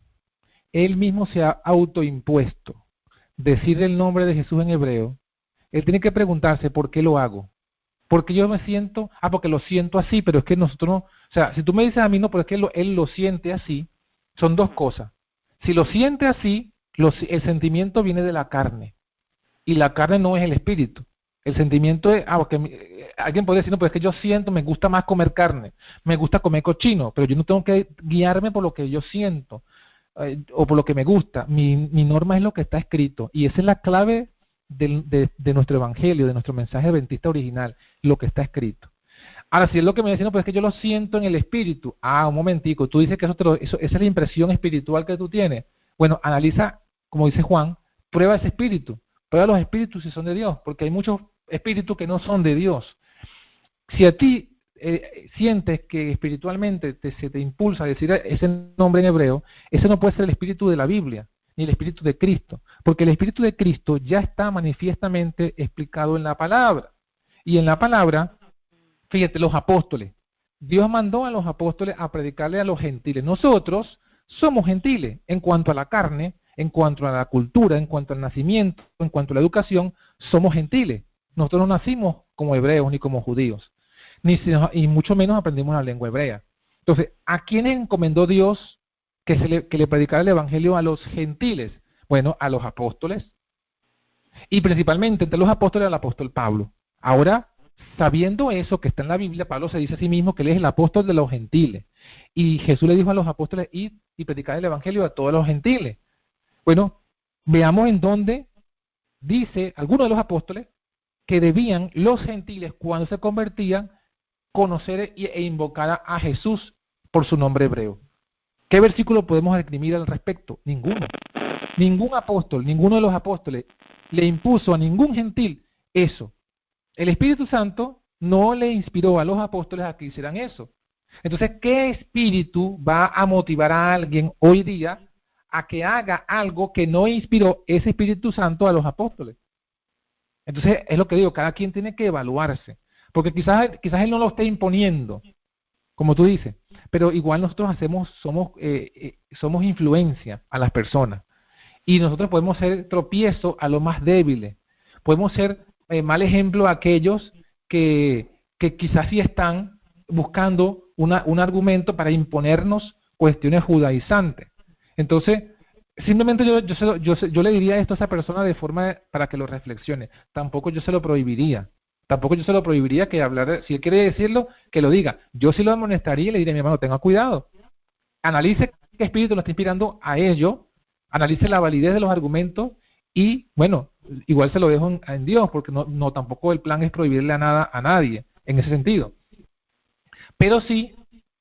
él mismo se ha autoimpuesto decir el nombre de Jesús en hebreo, él tiene que preguntarse por qué lo hago. Porque yo me siento, porque lo siento así, pero es que nosotros no, o sea, si tú me dices a mí no, pero es que él lo siente así, son dos cosas. Si lo siente así, el sentimiento viene de la carne, y la carne no es el espíritu. El sentimiento es, porque alguien puede decir, no, pero es que yo siento, me gusta más comer carne, me gusta comer cochino, pero yo no tengo que guiarme por lo que yo siento, o por lo que me gusta. Mi norma es lo que está escrito, y esa es la clave de nuestro evangelio, de nuestro mensaje adventista original, lo que está escrito. Ahora, si es lo que me dicen, no, pero es que yo lo siento en el espíritu. Un momentico, tú dices que esa es la impresión espiritual que tú tienes. Bueno, analiza, como dice Juan, prueba ese espíritu, prueba los espíritus si son de Dios, porque hay muchos espíritus que no son de Dios. Si a ti sientes que espiritualmente se te impulsa a decir ese nombre en hebreo, ese no puede ser el espíritu de la Biblia, ni el espíritu de Cristo, porque el espíritu de Cristo ya está manifiestamente explicado en la palabra. Y en la palabra, fíjate, los apóstoles, Dios mandó a los apóstoles a predicarle a los gentiles. Nosotros somos gentiles en cuanto a la carne, en cuanto a la cultura, en cuanto al nacimiento, en cuanto a la educación, somos gentiles. Nosotros no nacimos como hebreos ni como judíos, y mucho menos aprendimos la lengua hebrea. Entonces, ¿a quién encomendó Dios que le predicara el evangelio a los gentiles? Bueno, a los apóstoles, y principalmente entre los apóstoles al apóstol Pablo. Ahora, sabiendo eso que está en la Biblia, Pablo se dice a sí mismo que él es el apóstol de los gentiles, y Jesús le dijo a los apóstoles, id y predicar el evangelio a todos los gentiles. Bueno, veamos en dónde dice algunos de los apóstoles que debían los gentiles, cuando se convertían, conocer e invocar a Jesús por su nombre hebreo. ¿Qué versículo podemos escribir al respecto? Ninguno. Ningún apóstol, ninguno de los apóstoles le impuso a ningún gentil eso. El Espíritu Santo no le inspiró a los apóstoles a que hicieran eso. Entonces, ¿qué espíritu va a motivar a alguien hoy día a que haga algo que no inspiró ese Espíritu Santo a los apóstoles? Entonces, es lo que digo, cada quien tiene que evaluarse, porque quizás él no lo esté imponiendo, como tú dices, pero igual nosotros somos influencia a las personas, y nosotros podemos ser tropiezo a los más débiles, podemos ser mal ejemplo a aquellos que quizás sí están buscando un argumento para imponernos cuestiones judaizantes. Entonces, simplemente yo le diría esto a esa persona de forma para que lo reflexione. Tampoco yo se lo prohibiría. Tampoco yo se lo prohibiría que hablara. Si él quiere decirlo, que lo diga. Yo sí lo amonestaría y le diría, mi hermano, tenga cuidado. Analice qué espíritu lo está inspirando a ello. Analice la validez de los argumentos y, bueno, igual se lo dejo en Dios, porque no tampoco el plan es prohibirle nada a nadie en ese sentido. Pero sí,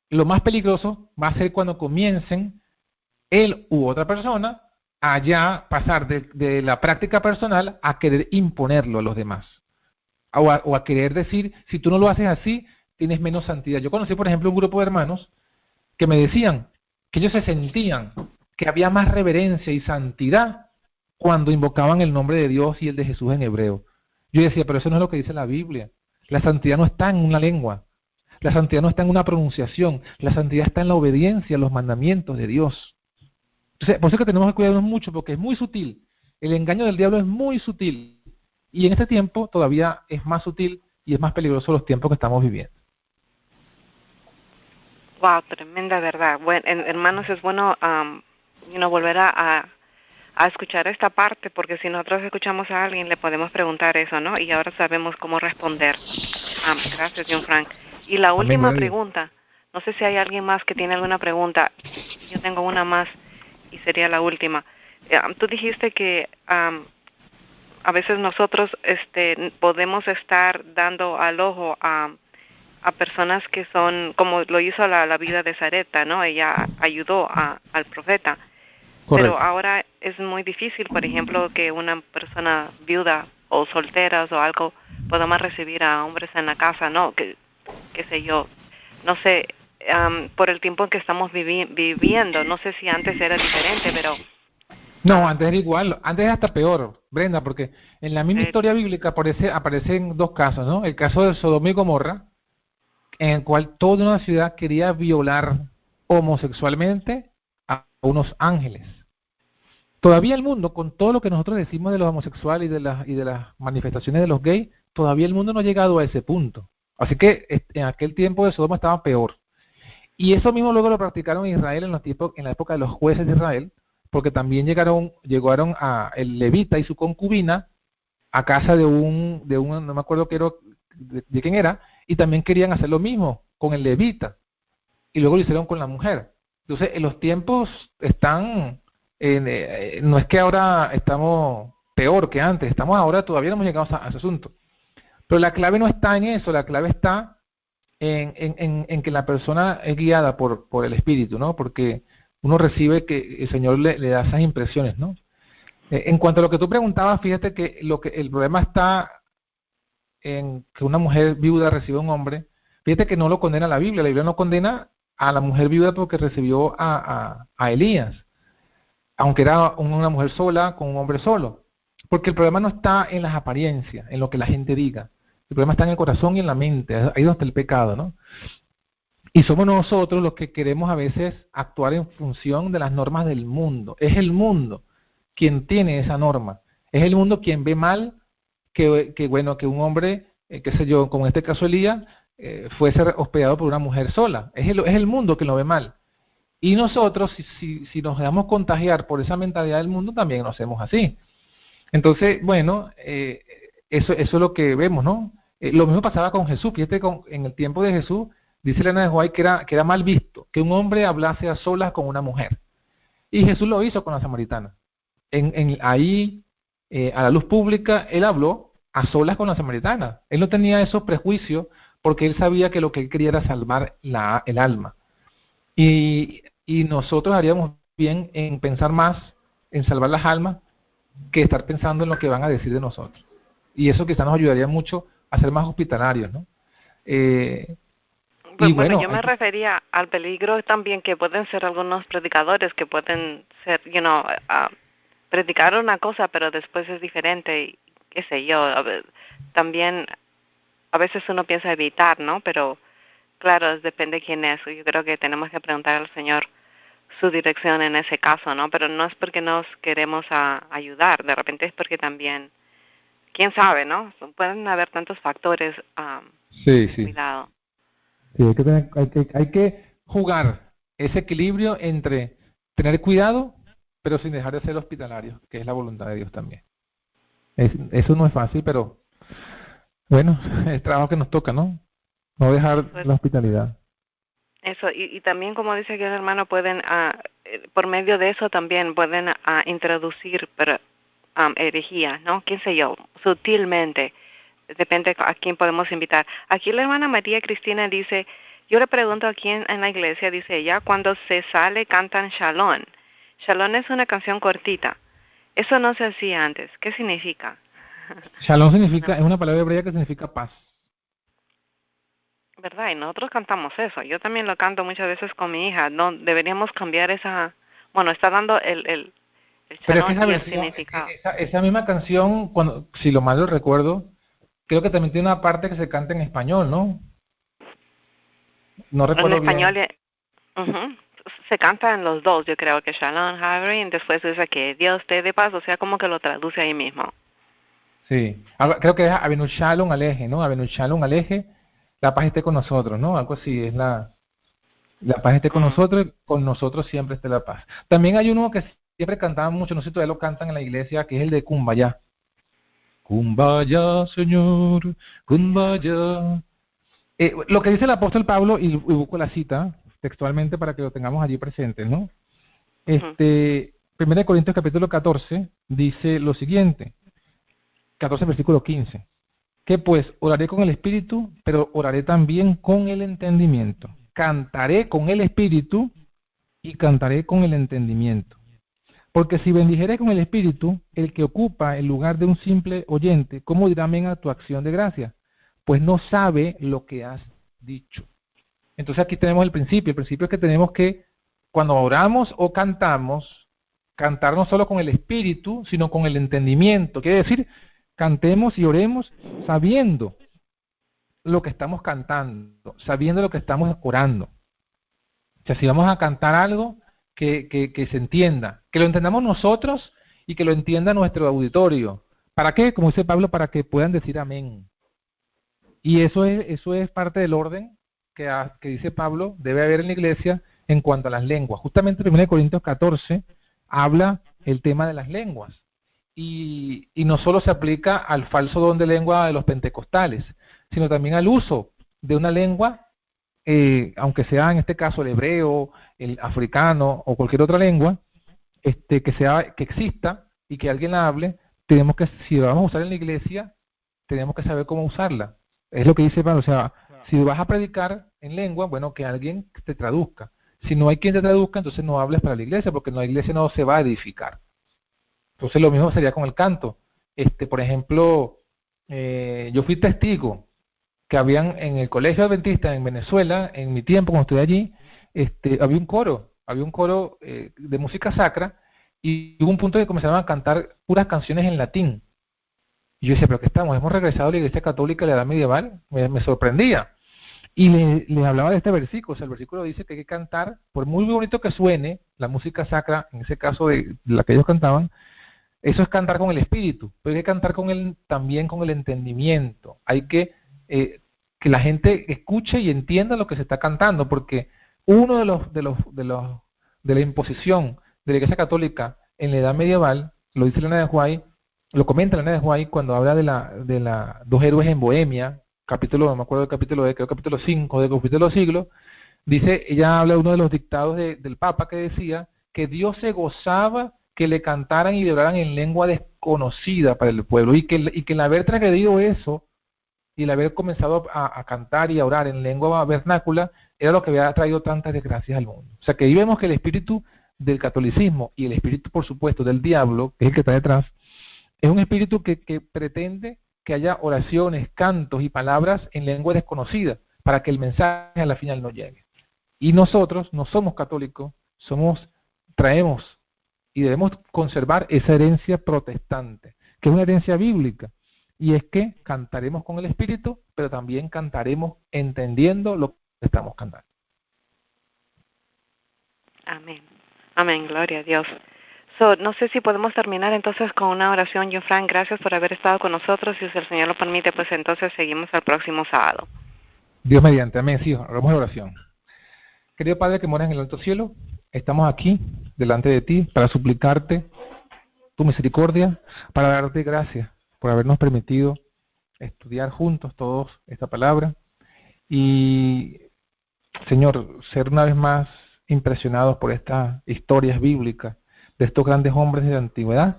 lo más peligroso va a ser cuando comiencen él u otra persona a ya pasar de la práctica personal a querer imponerlo a los demás. O a querer decir, si tú no lo haces así, tienes menos santidad. Yo conocí, por ejemplo, un grupo de hermanos que me decían que ellos se sentían que había más reverencia y santidad cuando invocaban el nombre de Dios y el de Jesús en hebreo. Yo decía, pero eso no es lo que dice la Biblia. La santidad no está en una lengua. La santidad no está en una pronunciación. La santidad está en la obediencia a los mandamientos de Dios. Entonces, por eso es que tenemos que cuidarnos mucho, porque es muy sutil. El engaño del diablo es muy sutil. Y en este tiempo todavía es más sutil y es más peligroso los tiempos que estamos viviendo. Wow, tremenda verdad. Bueno, hermanos, es bueno volver a escuchar esta parte, porque si nosotros escuchamos a alguien le podemos preguntar eso, ¿no? Y ahora sabemos cómo responder. Gracias, John Frank. Y la última pregunta, no sé si hay alguien más que tiene alguna pregunta. Yo tengo una más y sería la última. Tú dijiste que a veces nosotros podemos estar dando al ojo a personas que son, como lo hizo la vida de Sarepta, ¿no? Ella ayudó al profeta. Correcto. Pero ahora es muy difícil, por ejemplo, que una persona viuda o solteras o algo pueda más recibir a hombres en la casa, ¿no? Qué sé yo. No sé, por el tiempo en que estamos viviendo, no sé si antes era diferente, pero... No, antes era igual, antes era hasta peor, Brenda, porque en la misma historia bíblica aparecen dos casos, ¿no? El caso de Sodoma y Gomorra, en el cual toda una ciudad quería violar homosexualmente a unos ángeles. Todavía el mundo, con todo lo que nosotros decimos de los homosexuales y de las manifestaciones de los gays, todavía el mundo no ha llegado a ese punto. Así que en aquel tiempo de Sodoma estaba peor. Y eso mismo luego lo practicaron en Israel en la época de los jueces de Israel, porque también llegaron a el levita y su concubina a casa de un no me acuerdo de quién era, y también querían hacer lo mismo con el levita, y luego lo hicieron con la mujer. Entonces, los tiempos están, no es que ahora estamos peor que antes, estamos ahora, todavía no hemos llegado a ese asunto. Pero la clave no está en eso, la clave está en que la persona es guiada por el Espíritu, ¿no? Porque uno recibe que el Señor le da esas impresiones, ¿no? En cuanto a lo que tú preguntabas, fíjate que el problema está en que una mujer viuda recibe a un hombre. Fíjate que no lo condena la Biblia. La Biblia no condena a la mujer viuda porque recibió a Elías, aunque era una mujer sola con un hombre solo. Porque el problema no está en las apariencias, en lo que la gente diga. El problema está en el corazón y en la mente. Ahí es donde está el pecado, ¿no? Y somos nosotros los que queremos a veces actuar en función de las normas del mundo. Es el mundo quien tiene esa norma. Es el mundo quien ve mal que un hombre, qué sé yo, como en este caso Elías, fuese hospedado por una mujer sola. Es el mundo que lo ve mal. Y nosotros, si nos dejamos contagiar por esa mentalidad del mundo, también lo hacemos así. Entonces, bueno, eso es lo que vemos, ¿no? Lo mismo pasaba con Jesús. Fíjate, en el tiempo de Jesús, dice Elena de White que era mal visto que un hombre hablase a solas con una mujer. Y Jesús lo hizo con la samaritana. Ahí, a la luz pública, él habló a solas con la samaritana. Él no tenía esos prejuicios porque él sabía que lo que él quería era salvar el alma. Y nosotros haríamos bien en pensar más en salvar las almas que estar pensando en lo que van a decir de nosotros. Y eso quizás nos ayudaría mucho a ser más hospitalarios, ¿no? Bueno, yo me refería al peligro también que pueden ser algunos predicadores que pueden ser, predicar una cosa pero después es diferente y qué sé yo. También a veces uno piensa evitar, ¿no? Pero claro, depende quién es. Yo creo que tenemos que preguntar al Señor su dirección en ese caso, ¿no? Pero no es porque nos queremos ayudar, de repente es porque también, quién sabe, ¿no? Pueden haber tantos factores. Sí. Cuidado. Sí, hay que jugar ese equilibrio entre tener cuidado, pero sin dejar de ser hospitalario, que es la voluntad de Dios también. Eso no es fácil, pero bueno, es trabajo que nos toca, ¿no? No dejar la hospitalidad. Eso, y también, como dice aquí el hermano, pueden, por medio de eso también pueden introducir herejía, ¿no? ¿Quién sé yo? Sutilmente. Depende a quién podemos invitar. Aquí la hermana María Cristina dice, yo le pregunto aquí en la iglesia, dice ella, cuando se sale cantan Shalom. Shalom es una canción cortita. Eso no se hacía antes. ¿Qué significa? Shalom significa, es una palabra hebrea que significa paz. ¿Verdad? Y nosotros cantamos eso. Yo también lo canto muchas veces con mi hija. No deberíamos cambiar esa. Bueno, está dando el Shalom y el significado. Esa misma canción, si lo mal lo recuerdo, creo que también tiene una parte que se canta en español, ¿no? No recuerdo en español bien. Se canta en los dos, yo creo que Shalom, Harry, y después dice que Dios te dé paz, o sea, como que lo traduce ahí mismo. Sí, creo que es Avenu Shalom Aleje, ¿no? Avenu Shalom Aleje, la paz esté con nosotros, ¿no? Algo así, es la paz esté con nosotros siempre esté la paz. También hay uno que siempre cantaban mucho, no sé si todavía lo cantan en la iglesia, que es el de Kumbaya. Kumbaya, Señor, Kumbaya. Lo que dice el apóstol Pablo, y busco la cita textualmente para que lo tengamos allí presente, ¿no? 1 Corintios capítulo 14 dice lo siguiente, 14 versículo 15, que pues oraré con el espíritu, pero oraré también con el entendimiento. Cantaré con el espíritu y cantaré con el entendimiento. Porque si bendijere con el espíritu, el que ocupa el lugar de un simple oyente, ¿cómo dirá amén a tu acción de gracia? Pues no sabe lo que has dicho. Entonces aquí tenemos el principio. El principio es que tenemos que, cuando oramos o cantamos, cantar no solo con el espíritu, sino con el entendimiento. Quiere decir, cantemos y oremos sabiendo lo que estamos cantando, sabiendo lo que estamos orando. O sea, si vamos a cantar algo, que se entienda, que lo entendamos nosotros y que lo entienda nuestro auditorio. ¿Para qué? Como dice Pablo, para que puedan decir amén. Y eso es parte del orden que dice Pablo, debe haber en la iglesia en cuanto a las lenguas. Justamente 1 Corintios 14 habla el tema de las lenguas. Y no solo se aplica al falso don de lengua de los pentecostales, sino también al uso de una lengua, aunque sea en este caso el hebreo, el africano o cualquier otra lengua, que exista y que alguien la hable, tenemos que, si la vamos a usar en la iglesia, tenemos que saber cómo usarla. Es lo que dice Pablo, o sea, si vas a predicar en lengua, bueno, que alguien te traduzca. Si no hay quien te traduzca, entonces no hables para la iglesia, porque en la iglesia no se va a edificar. Entonces lo mismo sería con el canto. Por ejemplo, yo fui testigo que habían en el colegio adventista en Venezuela, en mi tiempo cuando estuve allí, había un coro de música sacra, y hubo un punto que comenzaron a cantar puras canciones en latín. Y yo decía, ¿pero qué estamos? ¿Hemos regresado a la Iglesia Católica de la Edad Medieval? Me sorprendía. Y les hablaba de este versículo. O sea, el versículo dice que hay que cantar, por muy bonito que suene la música sacra, en ese caso de la que ellos cantaban, eso es cantar con el espíritu, pero hay que cantar también con el entendimiento. Hay que la gente escuche y entienda lo que se está cantando, porque uno de la imposición de la Iglesia Católica en la Edad Medieval, lo dice Elena de White, lo comenta Elena de White cuando habla de la dos héroes en Bohemia, no me acuerdo del capítulo creo capítulo 5 de Conflicto de los Siglos. Dice, ella habla de uno de los dictados del Papa que decía que Dios se gozaba que le cantaran y le oraran en lengua desconocida para el pueblo, y que el haber transgredido eso y el haber comenzado a cantar y a orar en lengua vernácula era lo que había traído tantas desgracias al mundo. O sea que ahí vemos que el espíritu del catolicismo y el espíritu, por supuesto, del diablo, que es el que está detrás, es un espíritu que pretende que haya oraciones, cantos y palabras en lengua desconocida para que el mensaje a la final no llegue. Y nosotros no somos católicos, traemos y debemos conservar esa herencia protestante, que es una herencia bíblica, y es que cantaremos con el espíritu, pero también cantaremos entendiendo lo que estamos cantando. Amén. Amén, gloria a Dios. No sé si podemos terminar entonces con una oración. John Frank, gracias por haber estado con nosotros, y si el Señor lo permite, pues entonces seguimos el próximo sábado. Dios mediante, amén. Sí, hagamos la oración. Querido Padre que moras en el alto cielo, estamos aquí delante de ti para suplicarte tu misericordia, para darte gracias por habernos permitido estudiar juntos todos esta palabra y, Señor, ser una vez más impresionados por estas historias bíblicas de estos grandes hombres de la antigüedad,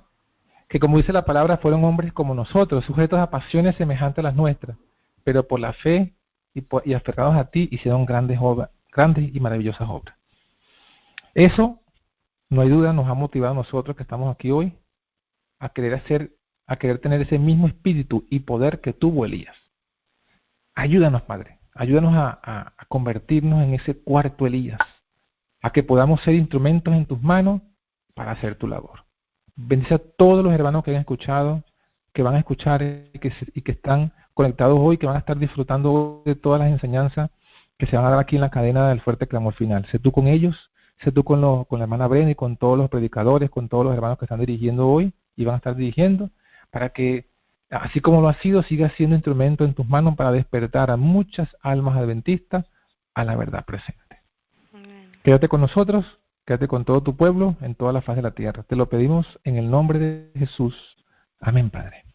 que, como dice la palabra, fueron hombres como nosotros, sujetos a pasiones semejantes a las nuestras, pero por la fe y aferrados a ti hicieron grandes y maravillosas obras. Eso, no hay duda, nos ha motivado a nosotros que estamos aquí hoy a querer tener ese mismo espíritu y poder que tuvo Elías. Ayúdanos, Padre, ayúdanos a convertirnos en ese cuarto Elías, a que podamos ser instrumentos en tus manos para hacer tu labor. Bendice a todos los hermanos que han escuchado, que van a escuchar y que están conectados hoy, que van a estar disfrutando hoy de todas las enseñanzas que se van a dar aquí en la cadena del Fuerte Clamor Final. Sé tú con ellos, sé tú con la hermana Brenda y con todos los predicadores, con todos los hermanos que están dirigiendo hoy y van a estar dirigiendo, para que, así como lo ha sido, siga siendo instrumento en tus manos para despertar a muchas almas adventistas a la verdad presente. Quédate con nosotros, quédate con todo tu pueblo en toda la faz de la tierra. Te lo pedimos en el nombre de Jesús. Amén, Padre.